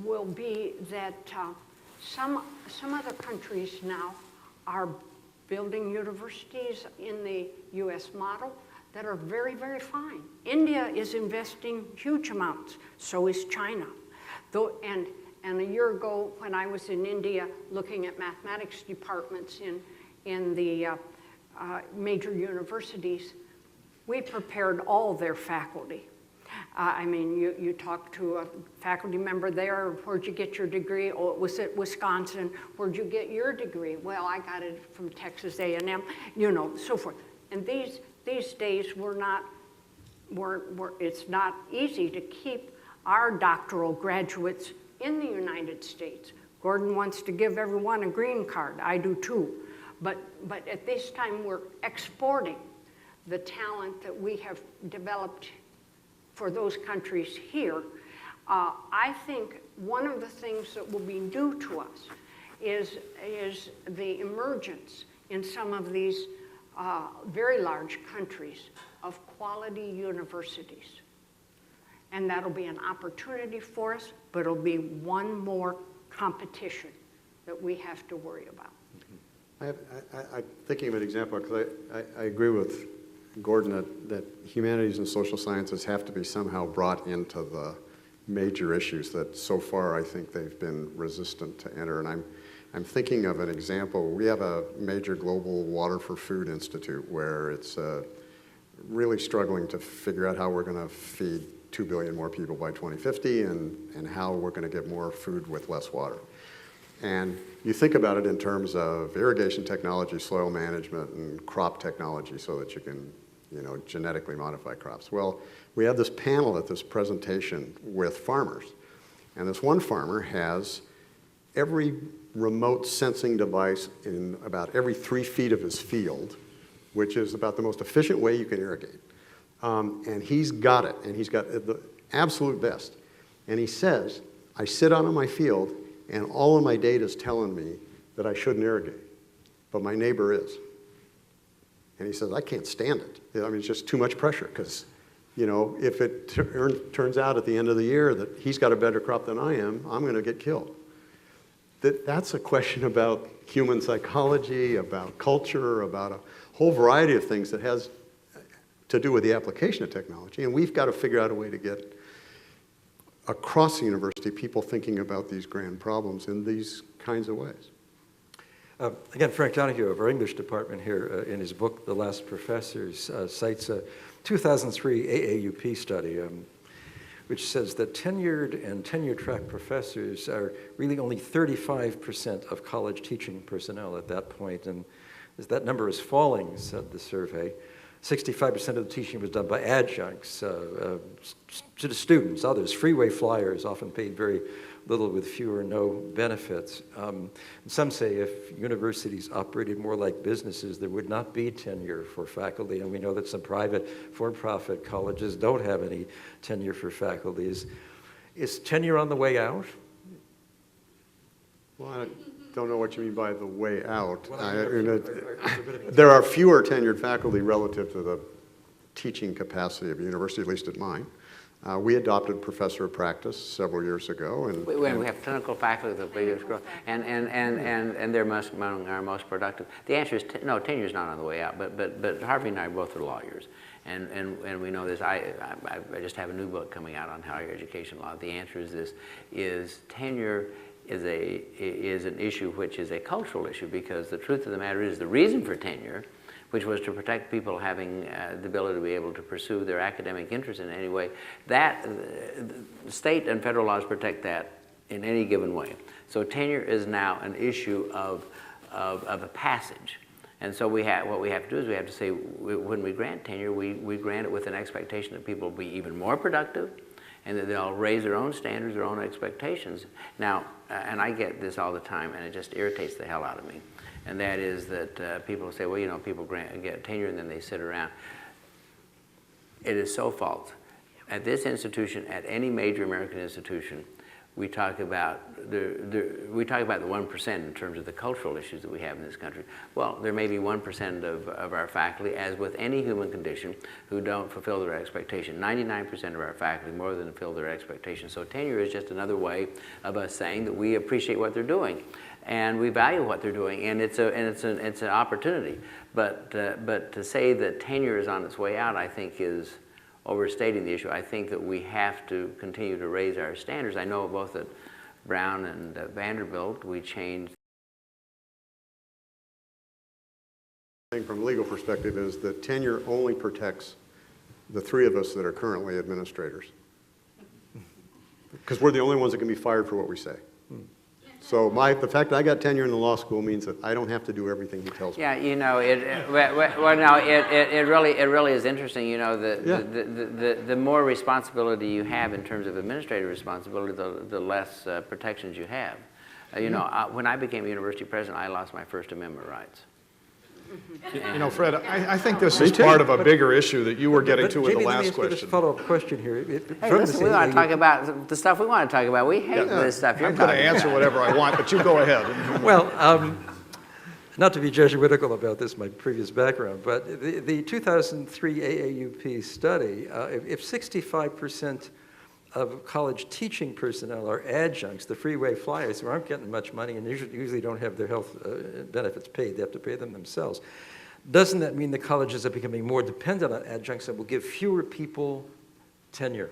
will be that some other countries now are building universities in the U.S. model that are very, very fine. India is investing huge amounts, so is China. And a year ago, when I was in India looking at mathematics departments in the major universities, we prepared all their faculty I mean, you talk to a faculty member there, where'd you get your degree? Oh, it was at Wisconsin. Where'd you get your degree? Well, I got it from Texas A&M, you know, so forth. And these days it's not easy to keep our doctoral graduates in the United States. Gordon wants to give everyone a green card. I do too. But at this time, we're exporting the talent that we have developed for those countries here. I think one of the things that will be new to us is the emergence in some of these very large countries of quality universities. And that'll be an opportunity for us, but it'll be one more competition that we have to worry about. I'm thinking of an example, because I agree with Gordon that humanities and social sciences have to be somehow brought into the major issues that so far I think they've been resistant to enter. And I'm thinking of an example. We have a major global water for food institute where it's really struggling to figure out how we're going to feed 2 billion more people by 2050 and how we're going to get more food with less water. And you think about it in terms of irrigation technology, soil management, and crop technology so that you can, you know, genetically modify crops. Well, we had this panel at this presentation with farmers. And this one farmer has every remote sensing device in about every 3 feet of his field, which is about the most efficient way you can irrigate. And he's got it, and he's got the absolute best. And he says, I sit out on my field, and all of my data is telling me that I shouldn't irrigate, but my neighbor is. And he says, I can't stand it. I mean, it's just too much pressure, because, you know, if it turns out at the end of the year that he's got a better crop than I am, I'm going to get killed. That's a question about human psychology, about culture, about a whole variety of things that has to do with the application of technology. And we've got to figure out a way to get across the university people thinking about these grand problems in these kinds of ways. Again, Frank Donoghue of our English department here, in his book, The Last Professors, cites a 2003 AAUP study, which says that tenured and tenure-track professors are really only 35% of college teaching personnel at that point. And as that number is falling, said the survey, 65% of the teaching was done by adjuncts, to the students, others, freeway flyers, often paid very little with few or no benefits. Some say if universities operated more like businesses, there would not be tenure for faculty, and we know that some private for-profit colleges don't have any tenure for faculty. Is tenure on the way out? Well, I don't know what you mean by the way out. There are fewer tenured faculty relative to the teaching capacity of a university, at least at mine. We adopted professor of practice several years ago. And we have clinical faculty, the biggest growth, and they're among our most productive. The answer is no, tenure is not on the way out, but Harvey and I both are lawyers, and we know this. I just have a new book coming out on higher education law. The answer is this, is tenure is an issue which is a cultural issue, because the truth of the matter is the reason for tenure, which was to protect people having the ability to be able to pursue their academic interest in any way, that state and federal laws protect that in any given way. So tenure is now an issue of a passage. And so what we have to do is we have to say, when we grant tenure, we grant it with an expectation that people will be even more productive, and that they'll raise their own standards, their own expectations. Now, and I get this all the time, and it just irritates the hell out of me. And that is that people say, well, you know, people get tenure and then they sit around. It is so false. At this institution, at any major American institution, we talk about the 1% in terms of the cultural issues that we have in this country. Well, there may be 1% of our faculty, as with any human condition, who don't fulfill their expectation. 99% of our faculty more than fulfill their expectations. So tenure is just another way of us saying that we appreciate what they're doing, and we value what they're doing, and it's an opportunity. But to say that tenure is on its way out, I think is overstating the issue. I think that we have to continue to raise our standards. I know both at Brown and Vanderbilt, we changed. The thing from a legal perspective is that tenure only protects the 3 of us that are currently administrators. Because we're the only ones that can be fired for what we say. So the fact that I got tenure in the law school means that I don't have to do everything he tells me. Yeah, you know, it really is interesting. You know, the more responsibility you have in terms of administrative responsibility, the less protections you have. You know, when I became university president, I lost my First Amendment rights. You know, Fred, I think this is part of a bigger issue that you were getting to with the last This question. follow-up question here. Hey, listen, we want to talk about the stuff we want to talk about. We hate this stuff you're I'm going to talking about. answer whatever I want, but you go ahead. Well, not to be Jesuitical about this, my previous background, but the 2003 AAUP study, if 65% of college teaching personnel are adjuncts, the freeway flyers who aren't getting much money and usually don't have their health benefits paid, they have to pay them themselves. Doesn't that mean the colleges are becoming more dependent on adjuncts that will give fewer people tenure?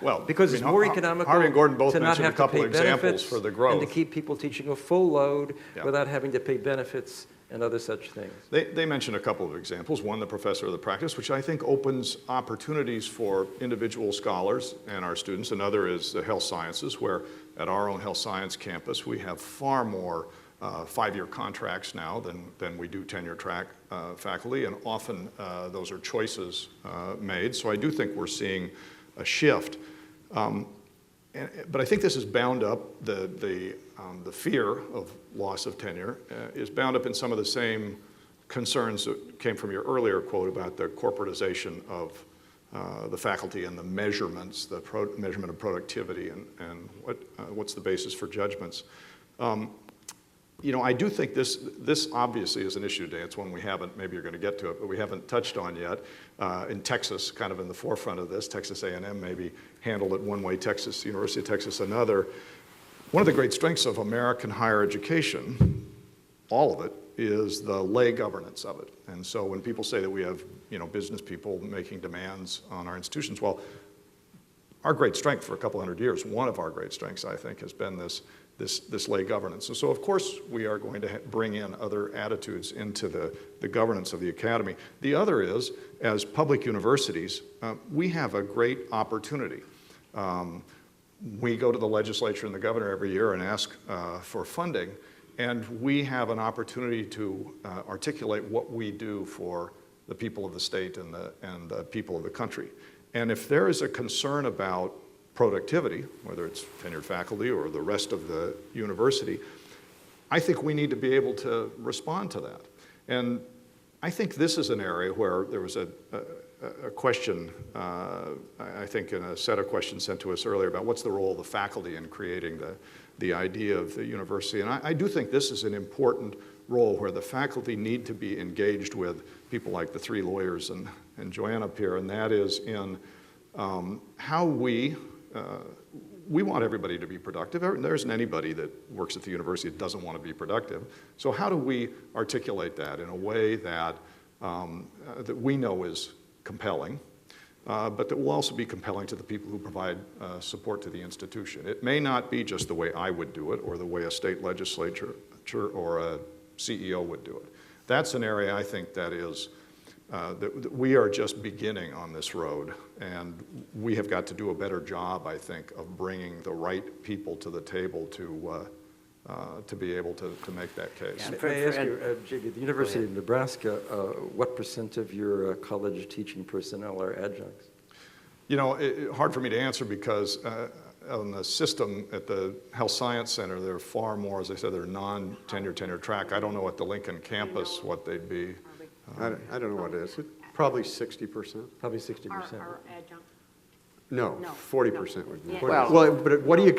Well, Because it's more economical Harvey and Gordon both to not mentioned a have to couple pay examples benefits for the and growth. to keep people teaching a full load Yeah. without having to pay benefits and other such things. They mentioned a couple of examples. One, the professor of the practice, which I think opens opportunities for individual scholars and our students. Another is the health sciences, where at our own health science campus, we have far more 5-year contracts now than we do tenure track faculty, and often those are choices made. So I do think we're seeing a shift. But I think this is bound up, the fear of loss of tenure is bound up in some of the same concerns that came from your earlier quote about the corporatization of the faculty and the measurements, the measurement of productivity and what's the basis for judgments. You know, I do think this obviously is an issue today. It's one we haven't, maybe you're going to get to it, but we haven't touched on yet. In Texas, kind of in the forefront of this, Texas A&M maybe handled it one way, University of Texas another. One of the great strengths of American higher education, all of it, is the lay governance of it. And so when people say that we have, you know, business people making demands on our institutions, well, our great strength for a couple hundred years, one of our great strengths, I think, has been this lay governance. And so, of course, we are going to bring in other attitudes into the governance of the academy. The other is, as public universities, we have a great opportunity. We go to the legislature and the governor every year and ask for funding, and we have an opportunity to articulate what we do for the people of the state and the people of the country. And if there is a concern about productivity, whether it's tenured faculty or the rest of the university, I think we need to be able to respond to that. And I think this is an area where there was a question, I think in a set of questions sent to us earlier about what's the role of the faculty in creating the idea of the university. And I do think this is an important role where the faculty need to be engaged with people like the three lawyers and Joanne up here, and that is in how we want everybody to be productive. There isn't anybody that works at the university that doesn't want to be productive. So how do we articulate that in a way that, that we know is compelling, but that will also be compelling to the people who provide support to the institution? It may not be just the way I would do it or the way a state legislature or a CEO would do it. That's an area I think that is that we are just beginning on this road, and we have got to do a better job, I think, of bringing the right people to the table to be able to make that case. May I ask you, JB, the University of Nebraska, what % of your college teaching personnel are adjuncts? You know, hard for me to answer because on the system at the Health Science Center, there are far more, as I said, they're non-tenure track. I don't know at the Lincoln campus what they'd be. I don't know what it is. Probably 60%. Probably 60%. Are adjunct. No, No, 40% would be. Yeah. Well, but what do you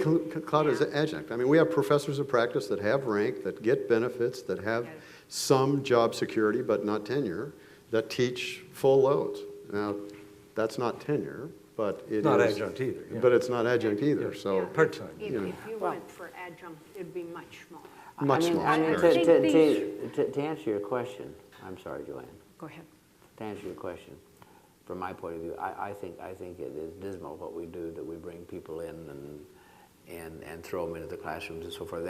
cloud as adjunct? I mean, we have professors of practice that have rank, that get benefits, that have some job security, but not tenure, that teach full loads. Now, that's not tenure, but it is. Not adjunct either. Yeah. But it's not adjunct either, Yeah, so. Part-time. If you went for adjunct, it'd be much smaller. Much smaller. I mean, I think to answer your question, I'm sorry, Joanne. Go ahead. To answer your question, from my point of view, I think it is dismal what we do, that we bring people in and throw them into the classrooms and so forth.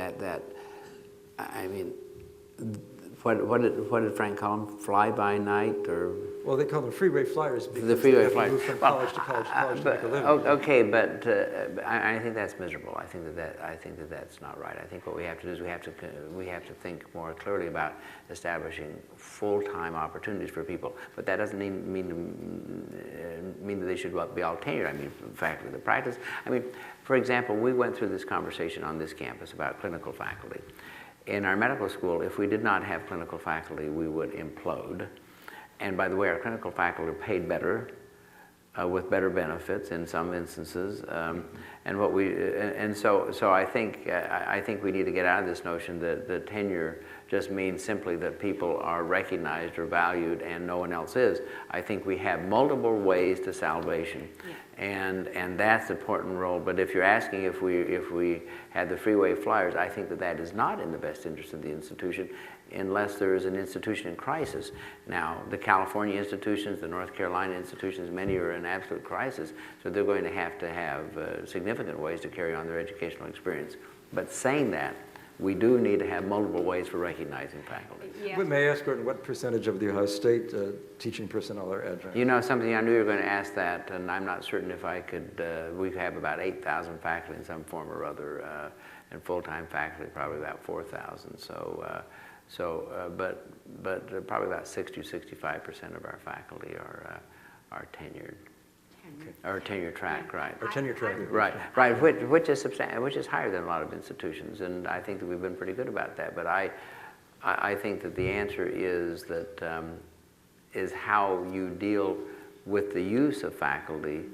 I mean, What did Frank call them? Fly by night or? Well, they call them freeway flyers because The freeway they have to flyers. move from Well, college to college to college to make a living. Okay, but I think that's miserable. I think that that's not right. I think what we have to do is we have to think more clearly about establishing full-time opportunities for people. But that doesn't mean that they should be all tenured. I mean, faculty, the practice. I mean, for example, we went through this conversation on this campus about clinical faculty. In our medical school, if we did not have clinical faculty, we would implode. And by the way, our clinical faculty are paid better, with better benefits in some instances. So I think we need to get out of this notion that the tenure just means simply that people are recognized or valued and no one else is. I think we have multiple ways to salvation. Yeah. And that's an important role. But if you're asking if we had the freeway flyers, I think that is not in the best interest of the institution unless there is an institution in crisis. Now, the California institutions, the North Carolina institutions, many are in absolute crisis, so they're going to have significant ways to carry on their educational experience. But saying that, we do need to have multiple ways for recognizing faculty. Yeah. But may I ask, Gordon, what percentage of the Ohio State teaching personnel are adjunct? You know something, I knew you were going to ask that, and I'm not certain if I could, we have about 8,000 faculty in some form or other, and full-time faculty probably about 4,000. But probably about 60-65% of our faculty are tenured. Or tenure track, right? Or tenure track. Right, which is higher than a lot of institutions, and I think that we've been pretty good about that. But I think that the answer is that is how you deal with the use of faculty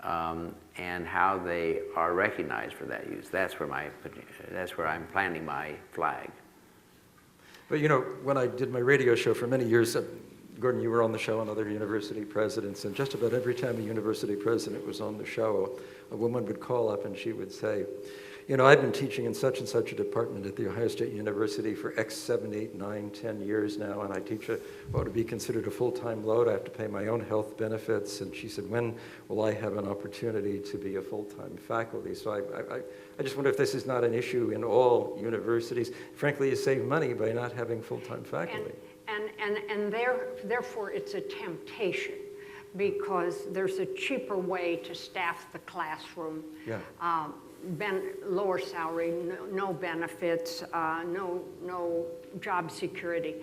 and how they are recognized for that use. That's where I'm planting my flag. But you know, when I did my radio show for many years, Gordon, you were on the show and other university presidents, and just about every time a university president was on the show, a woman would call up and she would say, you know, I've been teaching in such and such a department at The Ohio State University for X 7, 8, 9, 10 years now, and I teach what would be considered a full-time load. I have to pay my own health benefits. And she said, when will I have an opportunity to be a full-time faculty? So I just wonder if this is not an issue in all universities. Frankly, you save money by not having full-time faculty. And therefore, it's a temptation because there's a cheaper way to staff the classroom. Yeah. Lower salary, no benefits, no job security.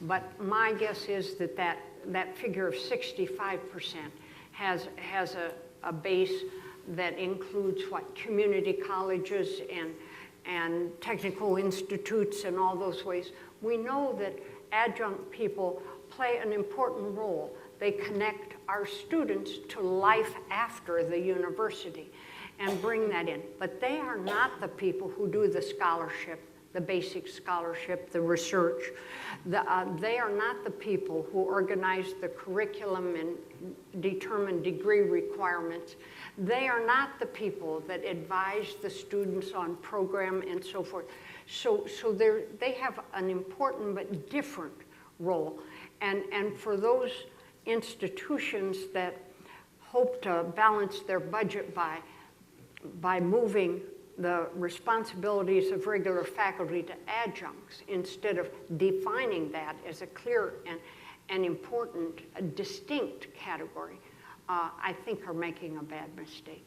But my guess is that figure of 65% has a base that includes community colleges and technical institutes and all those ways. We know that adjunct people play an important role. They connect our students to life after the university and bring that in. But they are not the people who do the scholarship, the basic scholarship, the research. They are not the people who organize the curriculum and determine degree requirements. They are not the people that advise the students on program and so forth. So they have an important but different role. And for those institutions that hope to balance their budget by moving the responsibilities of regular faculty to adjuncts instead of defining that as a clear and important, distinct category, I think are making a bad mistake.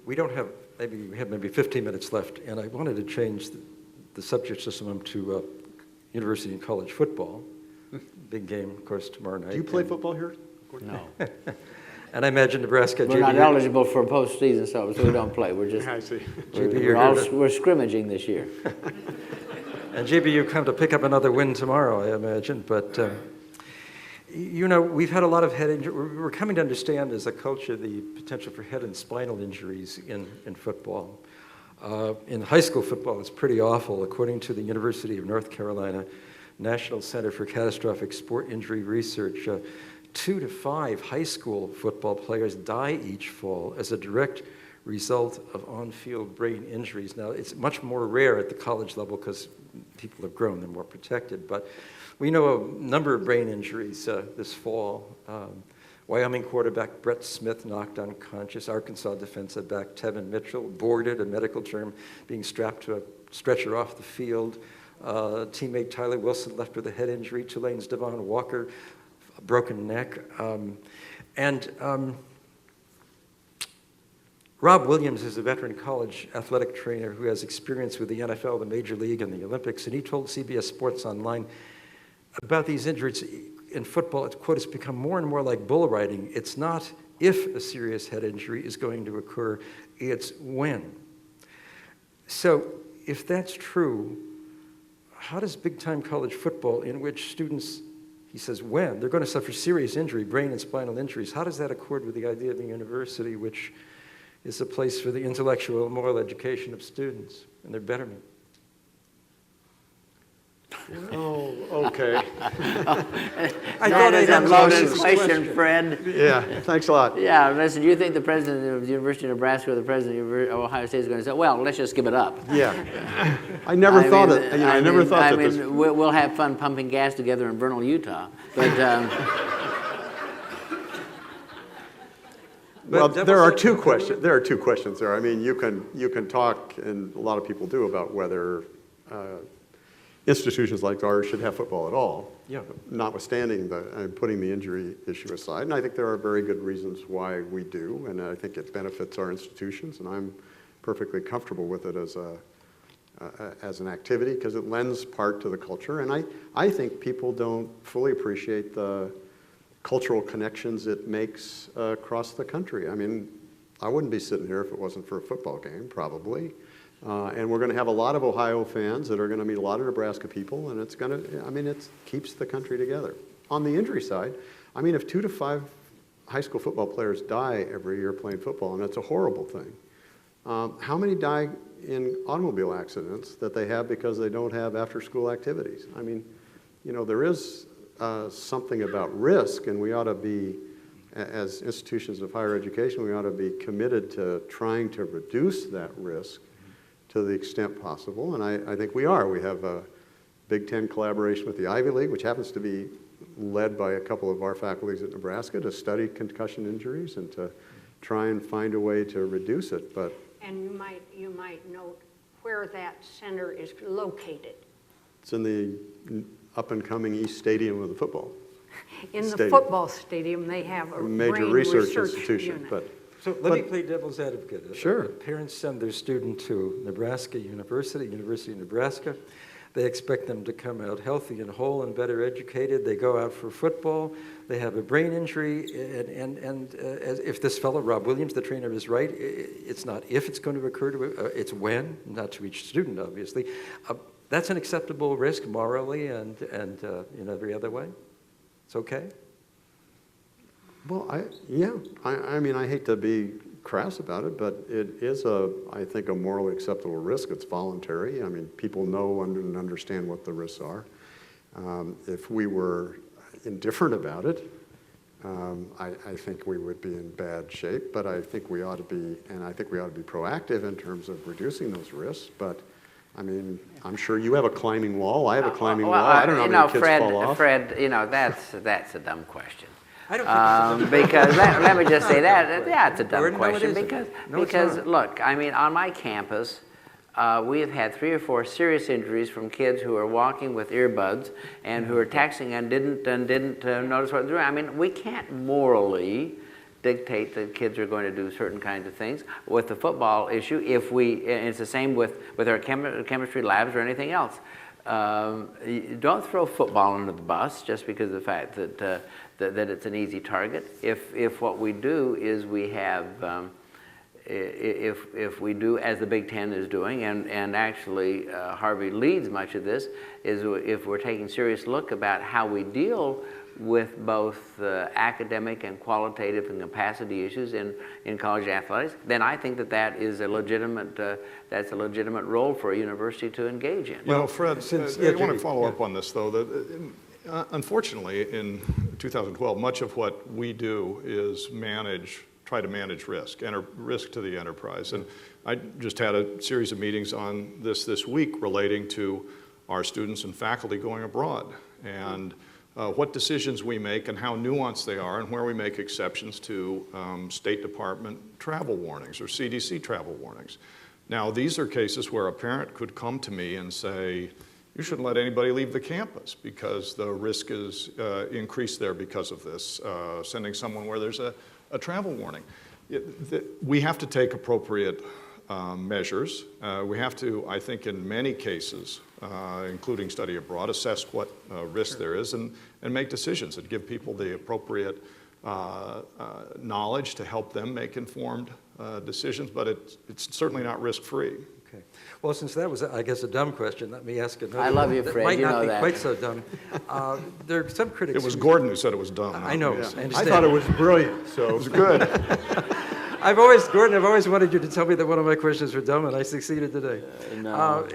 We don't have, we have maybe 15 minutes left, and I wanted to change the subject system to university and college football. Big game, of course, tomorrow night. Do you play football here? No. And I imagine Nebraska. We're not eligible for postseason, so we don't play. We're just I see. we're scrimmaging this year. And JB, you come to pick up another win tomorrow, I imagine. But you know, we've had a lot of head injury. We're coming to understand as a culture the potential for head and spinal injuries in football. In high school football, it's pretty awful. According to the University of North Carolina National Center for Catastrophic Sport Injury Research, 2 to 5 high school football players die each fall as a direct result of on-field brain injuries. Now, it's much more rare at the college level because people have grown, they're more protected. But we know a number of brain injuries this fall. Wyoming quarterback Brett Smith knocked unconscious. Arkansas defensive back Tevin Mitchell boarded, a medical term, being strapped to a stretcher off the field. Teammate Tyler Wilson left with a head injury. Tulane's Devon Walker, a broken neck. Rob Williams is a veteran college athletic trainer who has experience with the NFL, the Major League, and the Olympics, and he told CBS Sports Online about these injuries in football. It's, quote, "It's become more and more like bull riding. It's not if a serious head injury is going to occur, it's when." So if that's true, how does big-time college football, in which students, he says when, they're going to suffer serious injury, brain and spinal injuries, how does that accord with the idea of the university, which is a place for the intellectual and moral education of students and their betterment? Oh, okay. I That thought is I'd a answer loaded this question, Fred. Yeah, thanks a lot. Yeah, listen, do you think the president of the University of Nebraska or the president of Ohio State is going to say, well, let's just give it up? Yeah. I never thought it, I never thought that this. We'll have fun pumping gas together in Vernal, Utah. But, Well, But there are devil's two advocate- questions. There are two questions there. I mean, you can talk, and a lot of people do, about whether institutions like ours should have football at all. Yeah. Notwithstanding putting the injury issue aside, and I think there are very good reasons why we do, and I think it benefits our institutions, and I'm perfectly comfortable with it as an activity because it lends part to the culture, and I think people don't fully appreciate the cultural connections it makes across the country. I mean, I wouldn't be sitting here if it wasn't for a football game, probably. And we're going to have a lot of Ohio fans that are going to meet a lot of Nebraska people, and it's going to, I mean, it keeps the country together. On the injury side, I mean, if 2 to 5 high school football players die every year playing football, and it's a horrible thing, how many die in automobile accidents that they have because they don't have after-school activities? I mean, you know, there is something about risk, and we ought to be, as institutions of higher education, we ought to be committed to trying to reduce that risk to the extent possible, and I think we are. We have a Big Ten collaboration with the Ivy League, which happens to be led by a couple of our faculties at Nebraska to study concussion injuries and to try and find a way to reduce it. But And you might note where that center is located. it's in the up-and-coming East Stadium of the football. In the Stadium. football stadium, they have a Major brain research institution, unit. but So let me play devil's advocate. Sure. Parents send their student to Nebraska University of Nebraska. They expect them to come out healthy and whole and better educated. They go out for football. They have a brain injury. And as if this fellow, Rob Williams, the trainer, is right, it's not if it's going to occur, it's when, not to each student, obviously. That's an acceptable risk morally and in every other way. It's okay? well, I mean, I hate to be crass about it, but it is I think, a morally acceptable risk. It's voluntary. I mean, people know and understand what the risks are. If we were indifferent about it, I think we would be in bad shape, but I think we ought to be, and I think we ought to be proactive in terms of reducing those risks. But I mean, I'm sure you have a climbing wall. I have a climbing wall. I don't know how many kids fall off. Fred, you know, that's a dumb question. I don't think it's a dumb Because let me just say that, yeah, it's a dumb Gordon, no, it question isn't. because, No, it's because not. look, I mean, on my campus, we have had 3 or 4 serious injuries from kids who are walking with earbuds and who are texting and didn't notice what they're doing. I mean, we can't morally dictate that kids are going to do certain kinds of things. With the football issue, and it's the same with our chemistry labs or anything else. Don't throw football under the bus just because of the fact that it's an easy target. If what we do is we have, if we do as the Big Ten is doing, and actually Harvey leads much of this, is if we're taking serious look about how we deal with both academic and qualitative and capacity issues in college athletics, then I think that is a legitimate that's a legitimate role for a university to engage in. Well, Fred, Since- I yeah, want to Jimmy, follow yeah. up on this, though. Unfortunately, in 2012, much of what we do is try to manage risk to the enterprise. And I just had a series of meetings on this week relating to our students and faculty going abroad and what decisions we make and how nuanced they are and where we make exceptions to State Department travel warnings or CDC travel warnings. Now, these are cases where a parent could come to me and say, You shouldn't let anybody leave the campus because the risk is increased there because of this, sending someone where there's a travel warning. We have to take appropriate measures. We have to, I think in many cases, including study abroad, assess what risk there is and make decisions and give people the appropriate knowledge to help them make informed decisions, but it's certainly not risk-free. Okay. Well, since that was, I guess, a dumb question, let me ask another. I love you, that Fred. might You not know be that. quite so dumb. There are some critics. It was Gordon who said it was dumb. I know. Yeah. I understand. I thought it was brilliant, so. It was good. Gordon, I've always wanted you to tell me that one of my questions were dumb, and I succeeded today. No.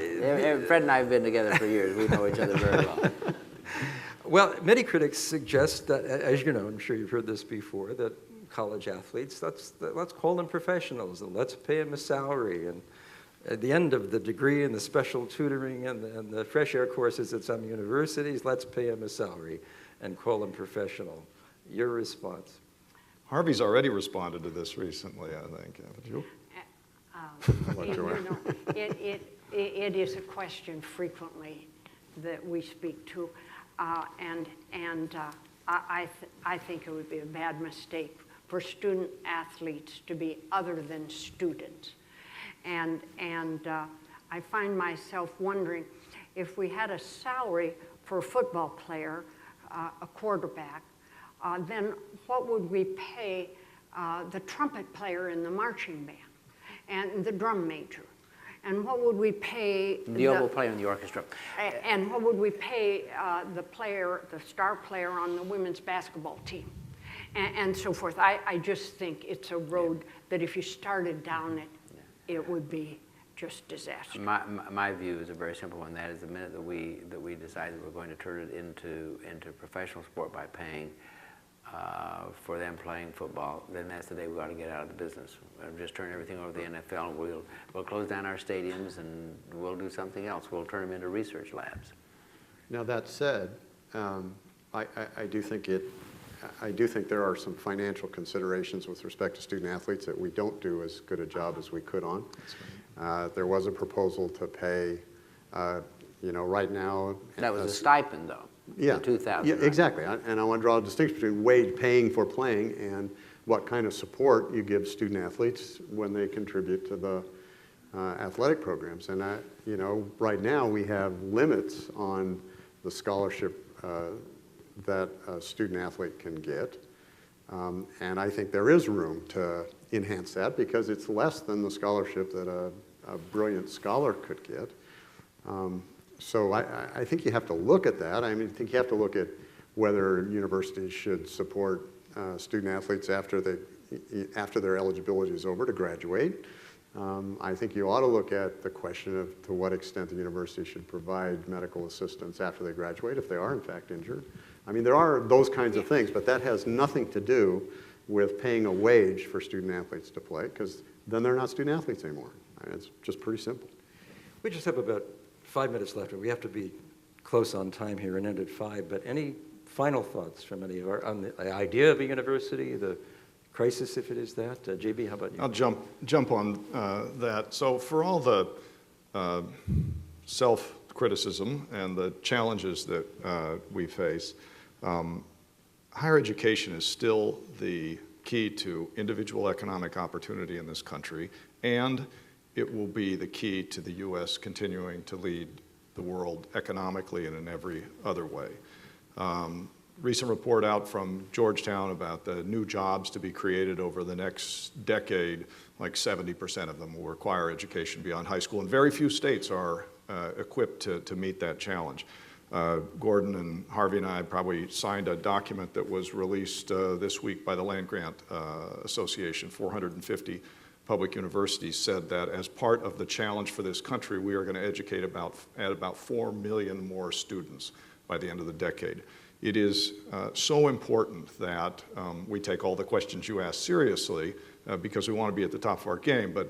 Fred and I have been together for years. We know each other very well. Well, many critics suggest that, as you know, I'm sure you've heard this before, that college athletes, let's call them professionals, and let's pay them a salary, and at the end of the degree and the special tutoring and the fresh air courses at some universities, let's pay them a salary and call them professional. Your response? Harvey's already responded to this recently, I think, haven't you? It is a question frequently that we speak to, and I think it would be a bad mistake for student athletes to be other than students. And I find myself wondering if we had a salary for a football player, a quarterback, then what would we pay the trumpet player in the marching band and the drum major? And what would we pay The oboe player in the orchestra. and what would we pay the star player on the women's basketball team? And so forth. I just think it's a road that if you started down it, it would be just disaster. My view is a very simple one. That is the minute that we decide that we're going to turn it into professional sport by paying for them playing football, then that's the day we ought to get out of the business. We'll just turn everything over to the NFL. We'll close down our stadiums and we'll do something else. We'll turn them into research labs. Now that said, I do think there are some financial considerations with respect to student athletes that we don't do as good a job as we could on. There was a proposal to pay, right now. That was a stipend, though. Yeah, the 2,000. yeah, right? exactly. And I want to draw a distinction between wage paying for playing and what kind of support you give student athletes when they contribute to the athletic programs. And right now we have limits on the scholarship that a student athlete can get. And I think there is room to enhance that because it's less than the scholarship that a brilliant scholar could get. So I think you have to look at that. I think you have to look at whether universities should support student athletes after their eligibility is over to graduate. I think you ought to look at the question of to what extent the university should provide medical assistance after they graduate if they are in fact injured. I mean, there are those kinds of things, but that has nothing to do with paying a wage for student athletes to play, because then they're not student athletes anymore. I mean, it's just pretty simple. We just have about 5 minutes left, and we have to be close on time here and end at 5, but any final thoughts from any of on the idea of a university, the crisis, if it is that? JB, how about you? I'll jump on that. So for all the self-criticism and the challenges that we face, higher education is still the key to individual economic opportunity in this country, and it will be the key to the U.S. continuing to lead the world economically and in every other way. Recent report out from Georgetown about the new jobs to be created over the next decade, like 70% of them will require education beyond high school, and very few states are equipped to meet that challenge. Gordon and Harvey and I probably signed a document that was released this week by the Land Grant Association. 450 public universities said that as part of the challenge for this country, we are going to educate at about 4 million more students by the end of the decade. It is so important that we take all the questions you ask seriously because we want to be at the top of our game, but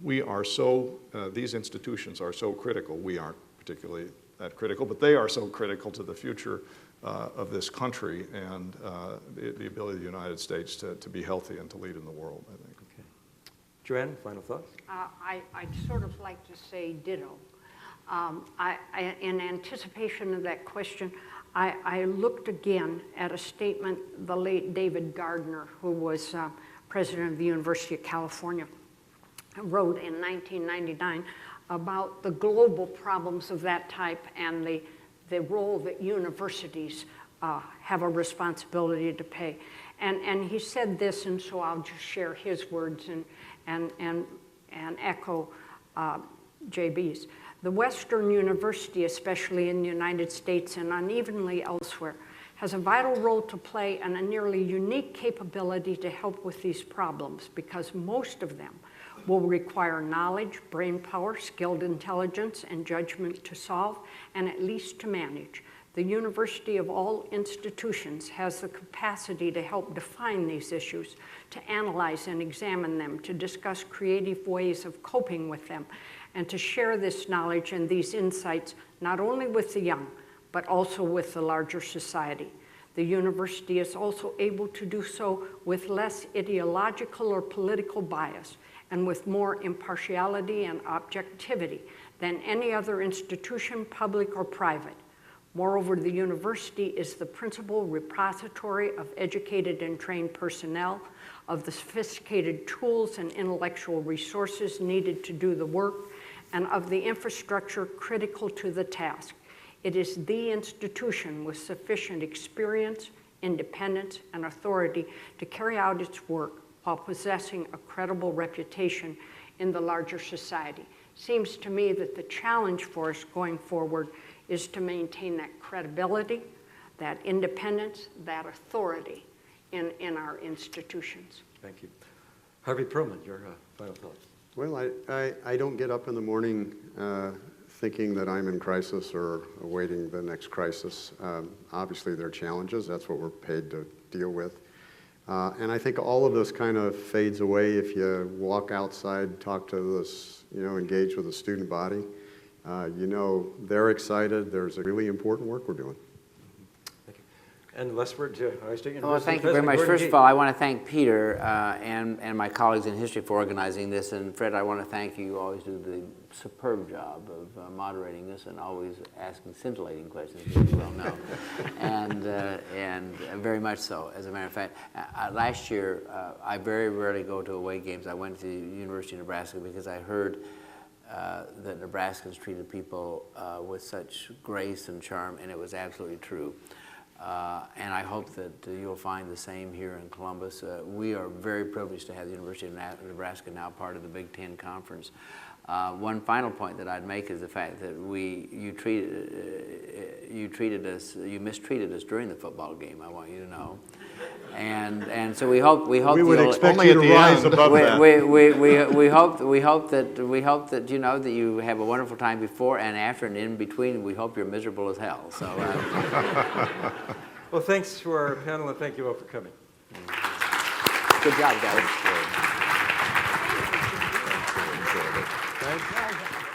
we are so, these institutions are so critical. We aren't particularly that critical, but they are so critical to the future of this country and the ability of the United States to be healthy and to lead in the world, I think. Okay. Joanne, final thoughts? I'd sort of like to say ditto. In anticipation of that question, I looked again at a statement the late David Gardner, who was president of the University of California, wrote in 1999 about the global problems of that type and the role that universities have a responsibility to play. And he said this, and so I'll just share his words and echo JB's. The Western University, especially in the United States and unevenly elsewhere, has a vital role to play and a nearly unique capability to help with these problems, because most of them will require knowledge, brainpower, skilled intelligence, and judgment to solve, and at least to manage. The university of all institutions has the capacity to help define these issues, to analyze and examine them, to discuss creative ways of coping with them, and to share this knowledge and these insights not only with the young, but also with the larger society. The university is also able to do so with less ideological or political bias and with more impartiality and objectivity than any other institution, public or private. Moreover, the university is the principal repository of educated and trained personnel, of the sophisticated tools and intellectual resources needed to do the work, and of the infrastructure critical to the task. It is the institution with sufficient experience, independence, and authority to carry out its work while possessing a credible reputation in the larger society. Seems to me that the challenge for us going forward is to maintain that credibility, that independence, that authority in our institutions. Thank you. Harvey Perlman, your final thoughts. Well, I don't get up in the morning thinking that I'm in crisis or awaiting the next crisis. Obviously, there are challenges. That's what we're paid to deal with. And I think all of this kind of fades away if you walk outside, talk to this, engage with the student body. They're excited. There's a really important work we're doing. Thank you. And last word to Ohio State University. Well, thank you very much. First of all, I want to thank Peter and my colleagues in history for organizing this. And Fred, I want to thank you. You always do the superb job of moderating this and always asking scintillating questions, as you well know. and very much so, as a matter of fact. Last year, I very rarely go to away games. I went to the University of Nebraska because I heard that Nebraskans treated people with such grace and charm, and it was absolutely true. And I hope that you'll find the same here in Columbus. We are very privileged to have the University of Nebraska now part of the Big Ten Conference. One final point that I'd make is the fact that you mistreated us during the football game. I want you to know, and so we hope We would you'll- expect only you at to the rise end. above that. we hope that you know that you have a wonderful time before and after, and in between we hope you're miserable as hell. So. Well, thanks to our panel, and thank you all for coming. Good job, guys. Thank you.